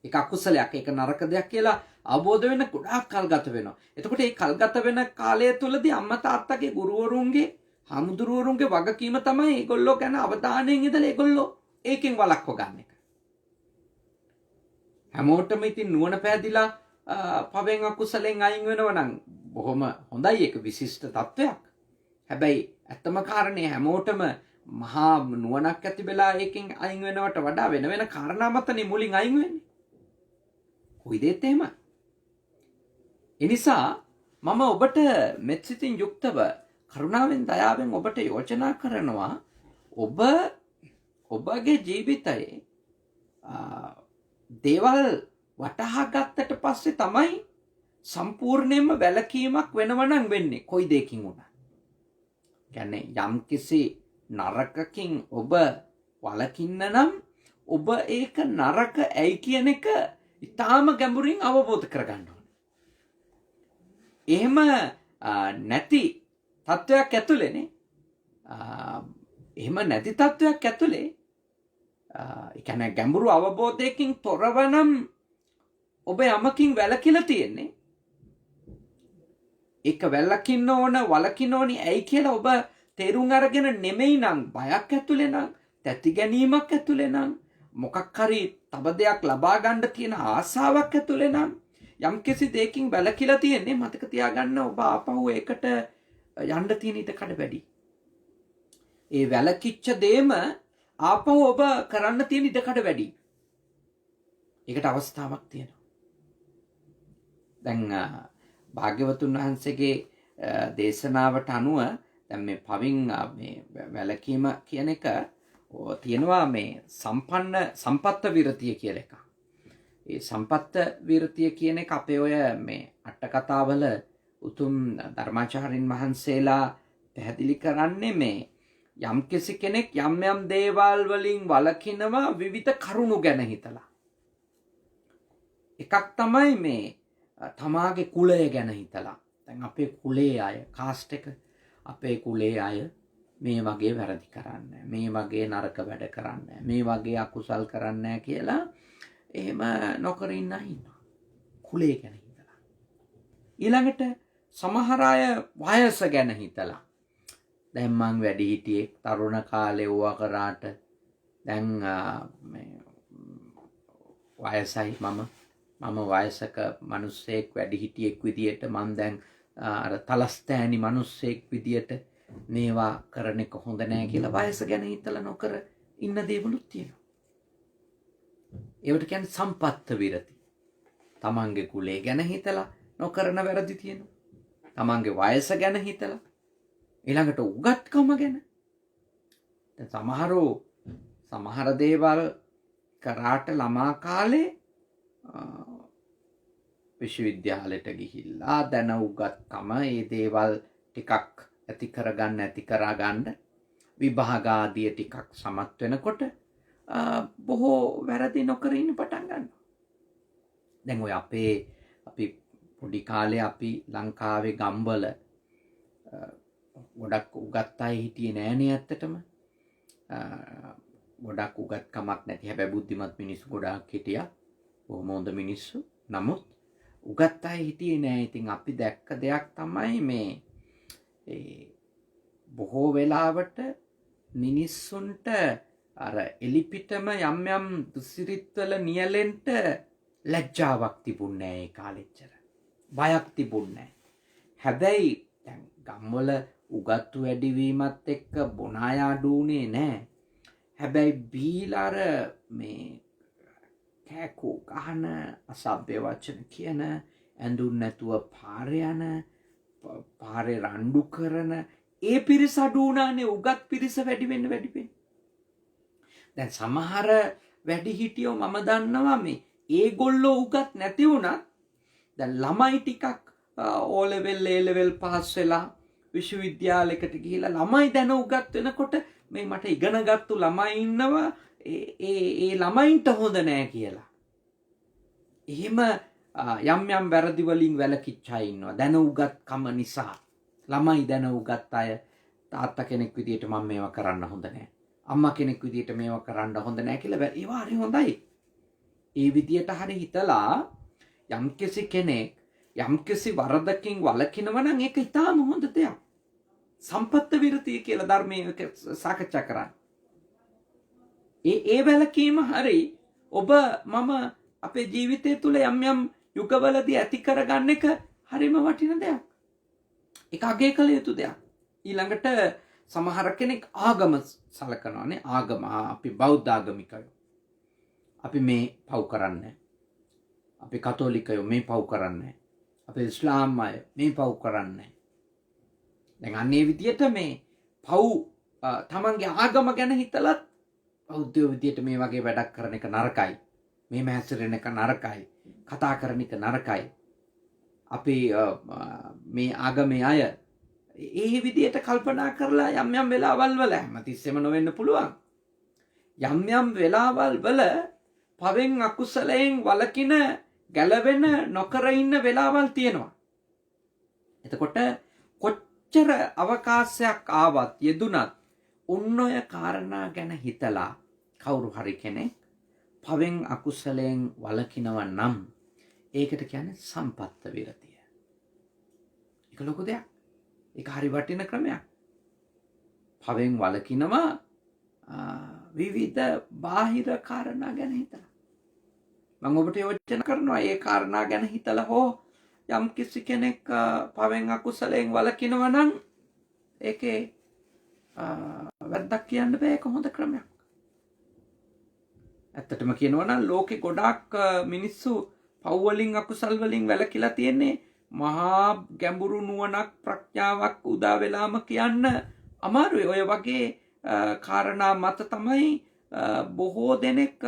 A: ඒක අකුසලයක්, ඒක නරක දෙයක් කියලා අවබෝධ වෙන්න ගොඩාක් කල් ගත වෙනවා. එතකොට මේ කල් ගත වෙන කාලය තුළදී අම්මා තාත්තගේ ගුරුවරුන්ගේ හාමුදුරුවරුන්ගේ වගකීම තමයි ඒගොල්ලෝ ගැන අවධානයෙන් ඉඳලා ඒගොල්ලෝ ඒකෙන් වළක්ව ගන්න එක. හැමෝටම ඉතින් නුවණ පැහැදිලා පවෙන් අකුසලෙන් අයින් වෙනවා නම් බොහොම හොඳයි. ඒක විශිෂ්ට තත්වයක්. හැබැයි ඇත්තම කාරණේ හැමෝටම මහා නුවණක් ඇති වෙලා ඒකෙන් අයින් වෙනවට වඩා වෙන කාරණා මතනේ මුලින් අයින් වෙන්නේ. කොයි දෙයක්ද එහෙම? ඒ නිසා මම ඔබට මෙත්සිතින් යුක්තව කරුණාවෙන් දයාවෙන් ඔබට යෝජනා කරනවා ඔබගේ ජීවිතයේ දේවල් වටහා ගත්තට පස්සේ තමයි සම්පූර්ණයෙන්ම වැළකීමක් වෙනවනම් වෙන්නේ කොයි දෙයකින් වුණත්. කියන්නේ යම්කිසි නරකකින් ඔබ වළකින්න නම් ඔබ ඒක නරක ඇයි කියන එක ඉතාම ගැඹුරින් අවබෝධ කරගන්න ඕනේ. එහෙම නැති තත්වයක් ඇතුළේනේ. එහෙම නැති තත්වයක් ඇතුළේ ඒ කියන්නේ ගැඹුරු අවබෝධයකින් තොරව නම් ඔබ යමකින් වැළකීලා තියෙන්නේ. ඒක වැළකින්න ඕන වළකින්න ඕනි ඇයි කියලා ඔබ තේරුම් අරගෙන නෙමෙයි නම් බයක් ඇතුළේ නම් තැති ගැනීමක් ඇතුළේ නම් මොකක් හරි තව දෙයක් ලබා ගන්න තියෙන ආසාවක් ඇතුළේ නම් යම්කිසි දෙයකින් වැළකීලා තියෙන්නේ. මතක තියාගන්න ඔබ ආපහු ඒකට යන්න තියෙන ඊට කඩ වැඩි. ඒ වැළකිච්ච දෙයම ආපහු ඔබ කරන්න තියෙන ඊට කඩ වැඩි. ඒකට අවස්ථාවක් තියෙනවා. දැන් භාග්‍යවතුන් වහන්සේගේ දේශනාවට අනුව දැන් මේ පවින් මේ වැළකීම කියන එක තියෙනවා මේ සම්පත්ත විරතිය කියලා එකක්. ඒ සම්පත්ත විරතිය කියන එක අපේ ඔය මේ අට කතාවල උතුම් ධර්මාචාර්යින් වහන්සේලා පැහැදිලි කරන්නේ මේ යම්කිසි කෙනෙක් යම් දේවල් වලින් වළකිනවා විවිධ කරුණු ගැන හිතලා. එකක් තමයි මේ තමාගේ කුලය ගැන හිතලා. දැන් අපේ කුලේ අය කාස්ට් එක අපේ කුලේ අය මේ වගේ වැරදි කරන්නේ, මේ වගේ නරක වැඩ කරන්නේ, මේ වගේ අකුසල් කරන්නේ කියලා එහෙම නොකර ඉන්නවා. කුලේ ගැන හිතලා. ඊළඟට සමහර අය වයස ගැන හිතලා. දැන් මං වැඩි හිටියෙක් තරුණ කාලේ වුණා කරාට දැන් මේ වයසයි මම වයසක මිනිස්සෙක් වැඩි හිටියෙක් විදියට මං දැන් අර තලස්තෑනි මිනිස්සෙක් විදියට මේවා කරන එක හොඳ නෑ කියලා වයස ගැන හිතලා නොකර ඉන්න දේවලුත් තියෙනවා. ඒවට කියන්නේ සම්පත්ත විරති. තමන්ගේ කුලේ ගැන හිතලා නොකරන වැරදි තියෙනවා. තමන්ගේ වයස ගැන හිතලා ඊළඟට උගත්කම ගැන. සමහර දේවල් කරාට ළමා කාලේ විශ්වවිද්‍යාලයට ගිහිල්ලා දැන උගත්කම ඒ දේවල් ටිකක් ඇති කරගන්න විභාග ආදිය ටිකක් සමත් වෙනකොට බොහෝ වැරදි නොකර ඉන්න පටන් ගන්නවා. දැන් ඔය අපි පොඩි කාලේ අපි ලංකාවේ ගම්වල ගොඩක් උගත් අය හිටියේ නෑනේ ඇත්තටම. ගොඩක් උගත්කමක් නැති හැබැයි බුද්ධිමත් මිනිස්සු ගොඩාක් හිටියා. බොහොම හොඳ මිනිස්සු. නමුත් උගත් අය හිටියේ නෑ. ඉතින් අපි දැක්ක දෙයක් තමයි මේ බොහෝ වෙලාවට මිනිස්සුන්ට අර එලිපිටම යම් දුසිරිත්වල නියැලෙන්ට ලැජ්ජාවක් තිබුණේ නෑ ඒ කාලෙච්චර. බයක් තිබුණේ නෑ. හැබැයි දැන් ගම්වල උගත්තු වැඩිවීමත් එක්ක බොන අය අඩු වුණේ නෑ. හැබැයි බීලා අර මේ කෑකෝ ගහන අසභ්‍ය වචන කියන ඇඳුම් නැතුව පාරේ රණ්ඩු කරන ඒ පිරිස අඩු වුණානේ. උගත් පිරිස වැඩි වෙන්න. දැන් සමහර වැඩිහිටියෝ මම දන්නවා මේ ඒගොල්ලෝ උගත් නැති වුණත් දැන් ළමයි ටිකක් O level A level pass වෙලා විශ්වවිද්‍යාලයකට ගිහිලා ළමයි දැන උගත් වෙනකොට මේ මට ඉගෙනගත්තු ළමයි ඉන්නවා ඒ ළමයින්ට හොඳ නෑ කියලා. එහෙම යම් වැරදි වලින් වැළකිච්ච අය ඉන්නවා. දැන උගත්කම නිසා ළමයි දැන උගත් අය තාත්තා කෙනෙක් විදියට මම මේවා කරන්න හොඳ නෑ. අම්මා කෙනෙක් විදියට මේවා කරන්න හොඳ නෑ කියලා ඒවා හරි හොඳයි. ඒ විදියට හරි හිතලා යම්කිසි කෙනෙක් යම්කිසි වරදකින් වළකිනවා නම් ඒක ඉතාම හොඳ දෙයක්. සම්පත්ත විරතිය කියලා ධර්මයේ සාකච්ඡා කරන්නේ. ඒ වැළකීම හරි ඔබ මම අපේ ජීවිතය තුළ යම් යුගවලදී ඇති කරගන්න එක හරිම වටින දෙයක්. ඒක අගය කළ යුතු දෙයක්. ඊළඟට සමහර කෙනෙක් ආගම සලකනවානේ. ආගම අපි බෞද්ධ ආගමිකයෝ. අපි මේ පව් කරන්නේ. අපි කතෝලිකයෝ මේ පව් කරන්නේ. අපි ඉස්ලාම් අය මේ පව් කරන්නේ. දැන් අන්නේ විදියට මේ පව් තමන්ගේ ආගම ගැන හිතලත් බෞද්ධ විදියට මේ වගේ වැඩක් කරන එක නරකයි. මේ හැසිරෙන එක නරකයි. කතා කරන එක නරකයි. අපි මේ ආගමේ අය ඒ විදියට කල්පනා කරලා යම් වෙලාවල් වල හැමතිස්සෙම නොවෙන්න පුළුවන්. යම් වෙලාවල් වල පවෙන් අකුසලයෙන් වළකින ගැලවෙන නොකර ඉන්න වෙලාවල් තියෙනවා. එතකොට කොච්චර අවකාශයක් ආවත් යෙදුනත් ඔන්නෝය කාරණා ගැන හිතලා කවුරු හරි කෙනෙක් පවෙන් අකුසලයෙන් වළකිනවා නම් ඒකට කියන්නේ සම්පත්ත විරතිය. ඒක ලොකු දෙයක්. ඒක හරි වටින ක්‍රමයක්. පවෙන් වළකිනවා විවිධ බාහිර කාරණා ගැන හිතලා. මම ඔබට යෝජනා කරනවා ඒ කාරණා ගැන හිතලා හෝ යම් කිසි කෙනෙක් පවෙන් අකුසලයෙන් වළකිනවා නම් ඒකේ වැරද්දක් කියන්න බෑ. ඒක හොඳ ක්‍රමයක්. ඇත්තටම කියනවා නම් ලෝකේ ගොඩාක් මිනිස්සු පව් වලින් අකුසල් වලින් වැළකීලා තියෙන්නේ මහා ගැඹුරු නුවණක් ප්‍රඥාවක් උදා වෙලාම කියන්න අමාරුයි. ඔය වගේ කාරණා මත තමයි බොහෝ දෙනෙක්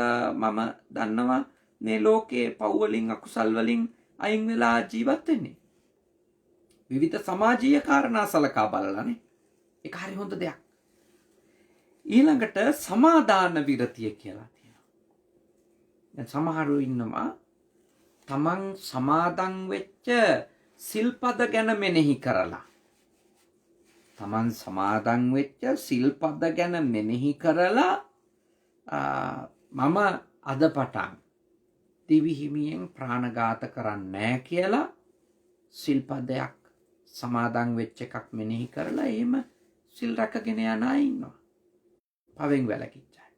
A: මම දන්නවා මේ ලෝකේ පව් වලින් අකුසල් වලින් අයින් වෙලා ජීවත් වෙන්නේ. විවිධ සමාජීය කාරණා සලකා බලලානේ. ඒක හරි හොඳ දෙයක්. ඊළඟට සමාදාන විරතිය කියලා තියෙනවා. දැන් සමහරු ඉන්නවා තමන් සමාදන් වෙච්ච සිල්පද ගැන මෙනෙහි කරලා. තමන් සමාදන් වෙච්ච සිල්පද ගැන මෙනෙහි කරලා මම අද පටන් දිවි හිමියෙන් ප්‍රාණඝාත කරන්නේ නැහැ කියලා සිල්පදයක් සමාදන් වෙච්ච එකක් මෙනෙහි කරලා එහෙම සිල් රැකගෙන යන අය ඉන්නවා. පවෙන් වැළකීච්ච අය.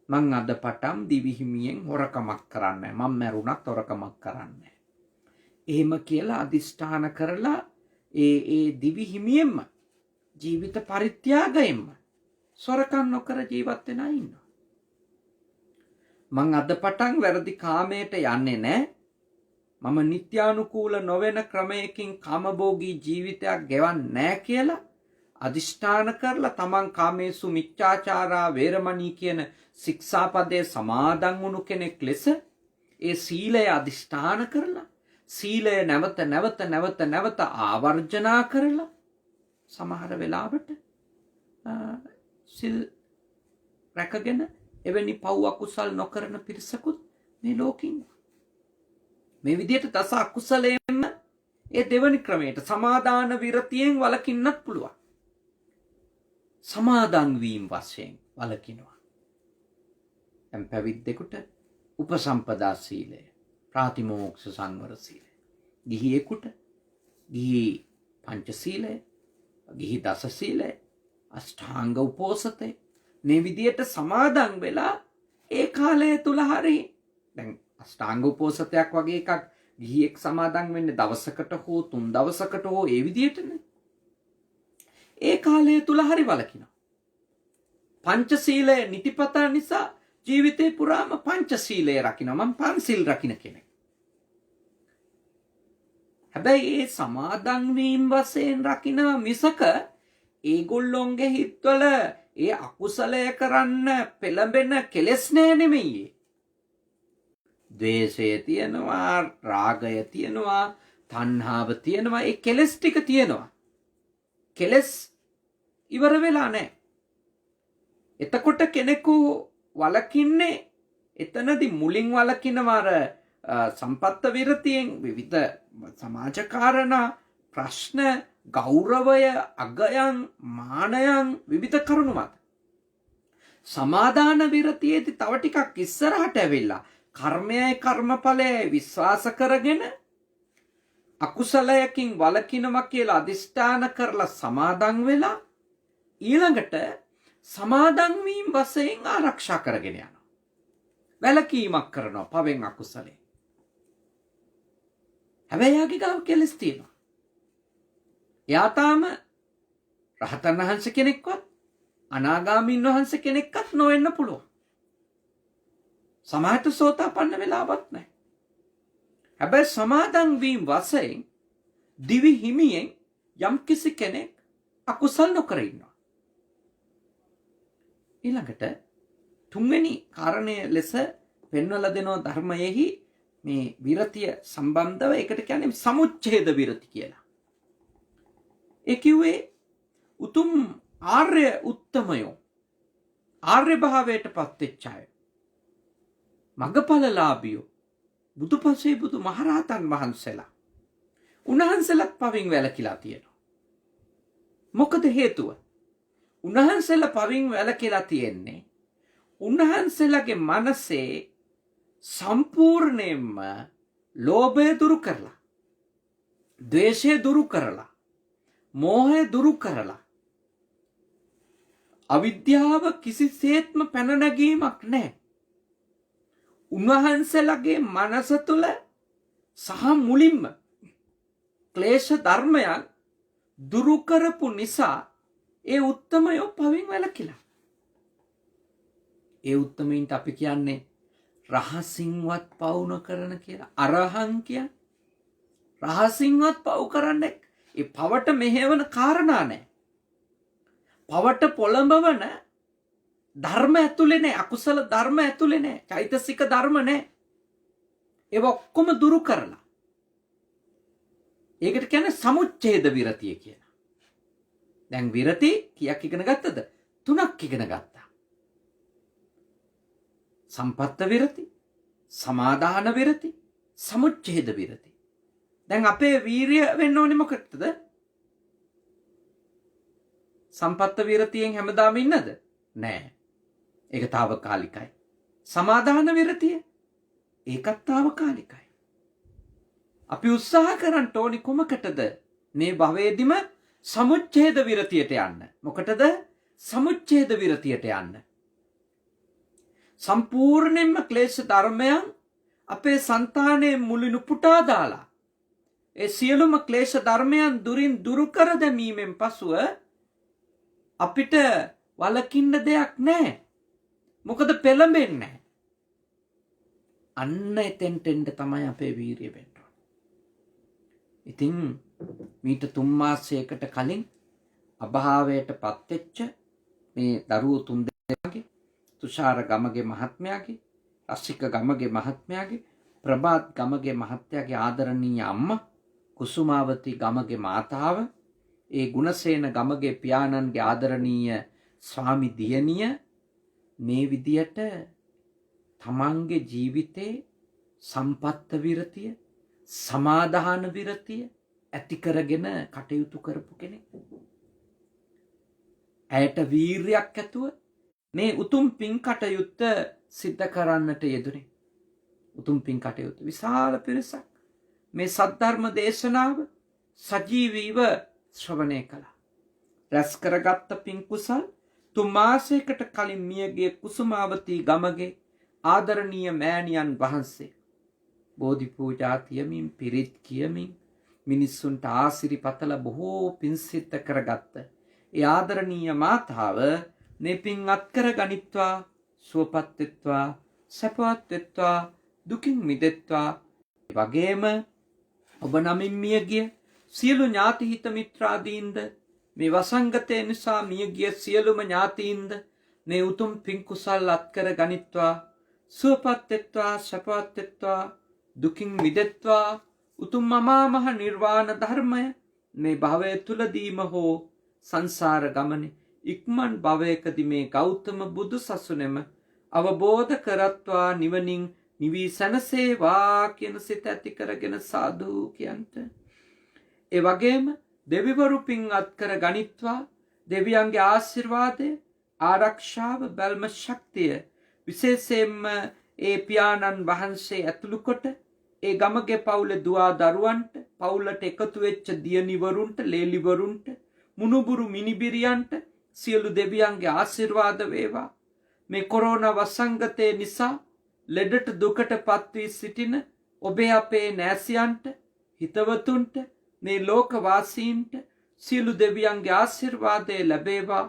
A: මං අද පටන් දිවි හිමියෙන් හොරකමක් කරන්නේ නැහැ. මම මැරුණත් හොරකමක් කරන්නේ නැහැ. එහෙම කියලා අදිෂ්ඨාන කරලා ඒ දිවි හිමියෙන්ම ජීවිත පරිත්‍යාගයෙන්ම සොරකම් නොකර ජීවත් වෙන අය ඉන්නවා. මං අද පටන් වැරදි කාමයට යන්නේ නැහැ. මම නිත්‍යානුකූල නොවන ක්‍රමයකින් කාමභෝගී ජීවිතයක් ගෙවන්නේ නැහැ කියලා අදිෂ්ඨාන කරලා තමන් කාමේසු මිච්ඡාචාරා වේරමණී කියන ශික්ෂාපදයේ සමාදන් වුණු කෙනෙක් ලෙස ඒ සීලය අදිෂ්ඨාන කරලා සීලය නැවත ආවර්ජනා කරලා සමහර වෙලාවට සිල් රැකගෙන එවැනි පව් අකුසල් නොකරන පිරිසකුත් මේ ලෝකෙින් මේ විදිහට දස අකුසලයෙන්ම ඒ දෙවනි ක්‍රමයට සමාදාන විරතියෙන් වළකින්නත් පුළුවන්. සමාදන් වීම වශයෙන් වළකිනවා. දැන් පැවිද්දෙකුට උපසම්පදා සීලය, ප්‍රාතිමෝක්ෂ සංවර සීලය, ගිහියෙකුට ගිහි පංච සීලය, ගිහි දස සීලය, අෂ්ටාංග උපෝසතය මේ විදියට සමාදන් වෙලා ඒ කාලය තුල හරි දැන් අෂ්ටාංග උපෝසතයක් වගේ එකක් ගිහියෙක් සමාදන් වෙන්නේ දවසකට හෝ 3 දවසකට හෝ ඒ විදියටනේ. ඒ කාලය තුල හරි වළකිනවා. පංචශීලය නිතිපතා නිසා ජීවිතේ පුරාම පංචශීලය රකින්න මම පන්සිල් රකින්න කෙනෙක්. හැබැයි ඒ සමාදන් වීම වශයෙන් රකින්න මිසක ඒගොල්ලොන්ගේ හිතවල ඒ අකුසලය කරන්න පෙළඹෙන කෙලෙස් නෑ නෙමෙයි. ද්වේෂය තියෙනවා, රාගය තියෙනවා, තණ්හාව තියෙනවා, ඒ කෙලෙස් ටික තියෙනවා. කෙලෙස් ඉවර වෙලා නැහැ. එතකොට කෙනෙකු වළකින්නේ එතනදී මුලින් වළකිනවර සම්පත්ත විරතියෙන් විවිධ සමාජ කාරණා ප්‍රශ්න ගෞරවය අගයන් මානයන් විවිධ කරුණු මත සමාදාන විරතියේදී තව ටිකක් ඉස්සරහට ඇවිල්ලා කර්මයයි කර්මඵලයයි විශ්වාස කරගෙන අකුසලයකින් වළකිනවා කියලා අදිෂ්ඨාන කරලා සමාදන් වෙලා ඊළඟට සමාදන් වීම වශයෙන් ආරක්ෂා කරගෙන යනවා. වැළකීමක් කරනවා පවෙන් අකුසලෙන්. හැබැයි යාගේ ගාව කෙලස් තියෙනවා. එයා තාම රහතන් වහන්සේ කෙනෙක්වත් අනාගාමීන් වහන්සේ කෙනෙක්වත් නොවෙන්න පුළුවන්. සමහරට සෝතාපන්න වෙලාවත් නැහැ. හැබැයි සමාදන් වීම වශයෙන් දිවි හිමියෙන් යම්කිසි කෙනෙක් අකුසල් නොකර ඉන්නවා. ඊළඟට තුන්වෙනි කාරණය ලෙස පෙන්වලා දෙනවා ධර්මයේහි මේ විරතිය සම්බන්ධව ඒකට කියන්නේ සමුච්ඡේද විරති කියලා. ඒ කිව්වේ උතුම් ආර්ය උත්තමයෝ ආර්ය භාවයට පත් වෙච්ච අය මග්ගඵලලාභියෝ බුදුපසේ බුදු මහරහතන් වහන්සේලා උන්වහන්සේලාත් පවින් වැළකීලා තියෙනවා. මොකද හේතුව? උන්වහන්සේලා පවින් වැළකීලා තියෙන්නේ උන්වහන්සේලාගේ මනසේ සම්පූර්ණයෙන්ම ලෝභය දුරු කරලා, ද්වේෂය දුරු කරලා, මෝහය දුරු කරලා, අවිද්‍යාව කිසිසේත්ම පැන නැගීමක් නැහැ. උන්වහන්සේලාගේ මනස තුළ සහ මුලින්ම ක්ලේශ ධර්මයන් දුරු කරපු නිසා ඒ උත්තමයෝ පවින් වැළකීලා. ඒ උත්තමයින්ට අපි කියන්නේ රහසින්වත් පව් නොකරන කියලා. අරහං කියන්නේ රහසින්වත් පව් කරන්නේ ඒ පවට මෙහෙවන කාරණා නැහැ. පවට පොළඹවන ධර්ම ඇතුලේ නැහැ. අකුසල ධර්ම ඇතුලේ නැහැ. චෛතසික ධර්ම නැහැ. ඒව ඔක්කොම දුරු කරලා. ඒකට කියන්නේ සමුච්ඡේද විරතිය කියලා. දැන් විරති කීයක් ඉගෙන ගත්තද? 3ක් ඉගෙන ගත්තා. සම්පත්ත විරති, සමාදාන විරති, සමුච්ඡේද විරති. දැන් අපේ වීරිය වෙන්න ඕනේ මොකටද? සම්පත්ත විරතියෙන් හැමදාම ඉන්නද? නෑ. ඒක తాවකාලිකයි. සමාදාන විරතිය ඒකත් తాවකාලිකයි. අපි උත්සාහ කරන්න ඕනි කොමකටද? මේ භවයේදීම සමුච්ඡේද විරතියට යන්න. මොකටද? සමුච්ඡේද විරතියට යන්න. සම්පූර්ණයෙන්ම ක්ලේශ ධර්මයන් අපේ సంతානයේ මුලිනු පුටා දාලා ඒ සියලුම ක්ලේශ ධර්මයන් දුරින් දුරු කර දැමීමෙන් පසුව අපිට වලකින්න දෙයක් නැහැ. මොකද පෙළඹෙන්නේ නැහැ. අන්න එතෙන්ට එන්න තමයි අපේ වීරිය වෙන්න ඕනේ. ඉතින් මීට 3 මාසයකට කලින් අභාවයට පත්වෙච්ච මේ දරුවෝ 3 දෙනාගේ තුෂාර ගමගේ මහත්මයාගේ, රසික ගමගේ මහත්මයාගේ, ප්‍රභාත් ගමගේ මහත්තයාගේ ආදරණීය අම්මා, කුසුමාවති ගමගේ මාතාව, ඒ ගුණසේන ගමගේ පියාණන්ගේ ආදරණීය ස්වාමි දියණිය මේ විදියට තමන්ගේ ජීවිතේ සම්පත්ත විරතිය, සමාදාන විරතිය ඇති කරගෙන කටයුතු කරපු කෙනෙක්. ඇයට වීරියක් ඇතුව මේ උතුම් පින් කටයුත්ත සිද්ධ කරන්නට යෙදුනේ. උතුම් පින් කටයුත්ත විශාල පිරිසක් මේ සද්ධර්ම දේශනාව සජීවීව ශ්‍රවණය කළා. රැස් කරගත්ත පින් කුසල් 3 මාසයකට කලින් මියගිය කුසුමාවතී ගමගේ ආදරණීය මෑණියන් වහන්සේ බෝධි පූජා තියමින් පිරිත් කියමින් මිනිස්සුන්ට ආසිරිපතල බොහෝ පින් සිද්ධ කරගත්ත ඒ ආදරණීය මාතාව මේ පින් අත්කර ගනිත්වා, සුවපත් වෙත්වා, සැපවත් වෙත්වා, දුකින් මිදෙත්වා. ඒ වගේම ඔබ නමින් මියගිය සියලු ඥාති හිත මිත්‍රාදීන්ද, මේ වසංගතය නිසා මියගිය සියලුම ඥාතීන්ද මේ උතුම් පින් කුසල් අත්කර ගනිත්වා, සුවපත් වෙත්වා, සැපවත් වෙත්වා, දුකින් මිදෙත්වා. උතුම් අමා මහ නිර්වාණ ධර්මය මේ භවය තුලදීම හෝ සංසාර ගමනේ ඉක්මන් භවයකදී මේ ගෞතම බුදු සසුනේම අවබෝධ කරත්වා නිවනින් නිවී සැනසේවා කියන සිත ඇති කරගෙන සාදු කියන්ට. ඒ වගේම දෙවිවරු පින් අත්කර ගනිත්වා, දෙවියන්ගේ ආශිර්වාදය, ආරක්ෂාව, බැල්ම ශක්තිය විශේෂයෙන්ම ඒ පියාණන් වහන්සේ ඇතුළු කොට ඒ ගමගේ පවුලේ දුවා දරුවන්ට, පවුලට එකතු වෙච්ච දියණිවරුන්ට, ලේලිවරුන්ට, මුණුබුරු මිනිබිරියන්ට සියලු දෙවියන්ගේ ආශිර්වාද වේවා. මේ කොරෝනා වසංගතය නිසා ලෙඩට දුකට පත්වී සිටින ඔබේ අපේ නෑසියන්ට, හිතවතුන්ට, මේ ලෝකවාසීන්ට සියලු දෙවියන්ගේ ආශිර්වාදය ලැබේවා.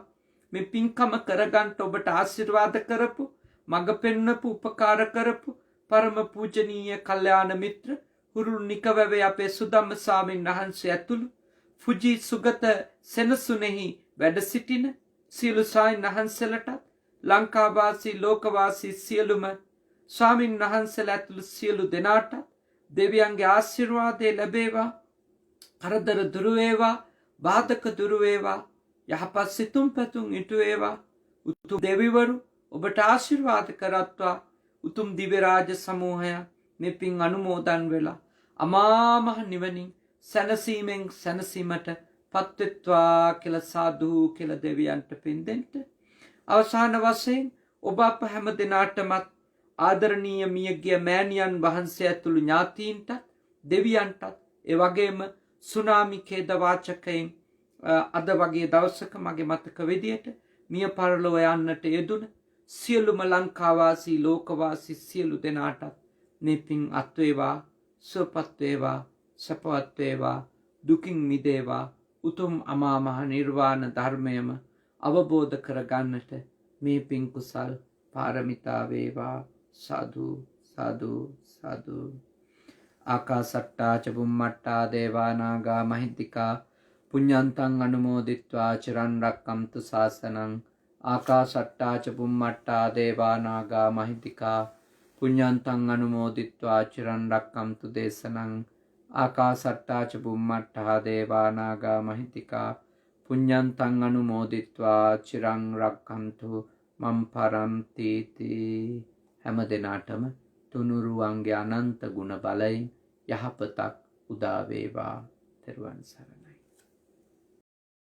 A: මේ පින්කම කරගන්ට ඔබට ආශිර්වාද කරපු, මඟ පෙන්වපු, උපකාර කරපු පරම පූජනීය කල්යාණ මිත්‍ර හුරුනිකවැවේ අපේ සුදම්ම ස්වාමීන් වහන්සේ ඇතුළු ෆුජි සුගත සෙනසුනේහි වැඩ සිටින සියලු ස්වාමීන් වහන්සේලට, ලංකාවාසී ලෝකවාසී සියලුම ස්වාමීන් වහන්සේලා ඇතුළු සියලු දෙනාට දෙවියන්ගේ ආශිර්වාදය ලැබේවා. කරදර දුරු වේවා, බාධක දුරු වේවා, යහපත් සිතුම් පැතුම් ඉටු වේවා. උතුම් දෙවිවරු ඔබට ආශිර්වාද කරත්වා. උතුම් දිව්‍ය රාජ සමූහය මේ පින් අනුමෝදන් වෙලා අමා මහ නිවනින් සැනසීමෙන් සැනසීමට පත්වෙත්වා කියලා සාදු කියලා දෙවියන්ට පින් දෙන්න. අවසාන වශයෙන් ඔබ අප හැම දිනාටමත් ආදරණීය මියගිය මෑණියන් වහන්සේ ඇතුළු ඥාතීන්ට, දෙවියන්ටත්, ඒ වගේම සුනාමි ඛේද වාචකයෙන් අද වගේ දවසක මගේ මතක විදියට මිය පරලොව යන්නට යෙදුන සියලුම ලංකාවාසී ලෝකවාසී සියලු දෙනාටත් මේ පින් අත් වේවා, සුවපත් වේවා, සැපවත් වේවා, දුකින් මිදේවා. උතුම් අමා මහ නිර්වාණ ධර්මයම අවබෝධ කරගන්නට මේ පින් කුසල් පාරමිතා වේවා. සාදු සාදු සාදු. ආකාසට්ටා ච බුම්මට්ටා දේවා නාග මහිද්దికා පුඤ්ඤන්තං අනුමෝදිත්වා චිරන් රැක්කන්තු ශාසනං. ආකාසට්ටා ච බුම්මට්ටා දේවා නාග මහිද්దికා පුඤ්ඤන්තං අනුමෝදිත්වා චිරන් රැක්කන්තු දේශනං. ආකාසට්ටා ච බුම්මට්ටා දේවා නාග මහිද්దికා පුඤ්ඤන්තං අනුමෝදිත්වා චිරන් රැක්කන්තු මම් පරන්ති තී. හැම දිනාටම තුනුරුවන්ගේ අනන්ත ගුණ බලයෙන් යහපතක් උදා වේවා. තෙරුවන් සරණයි.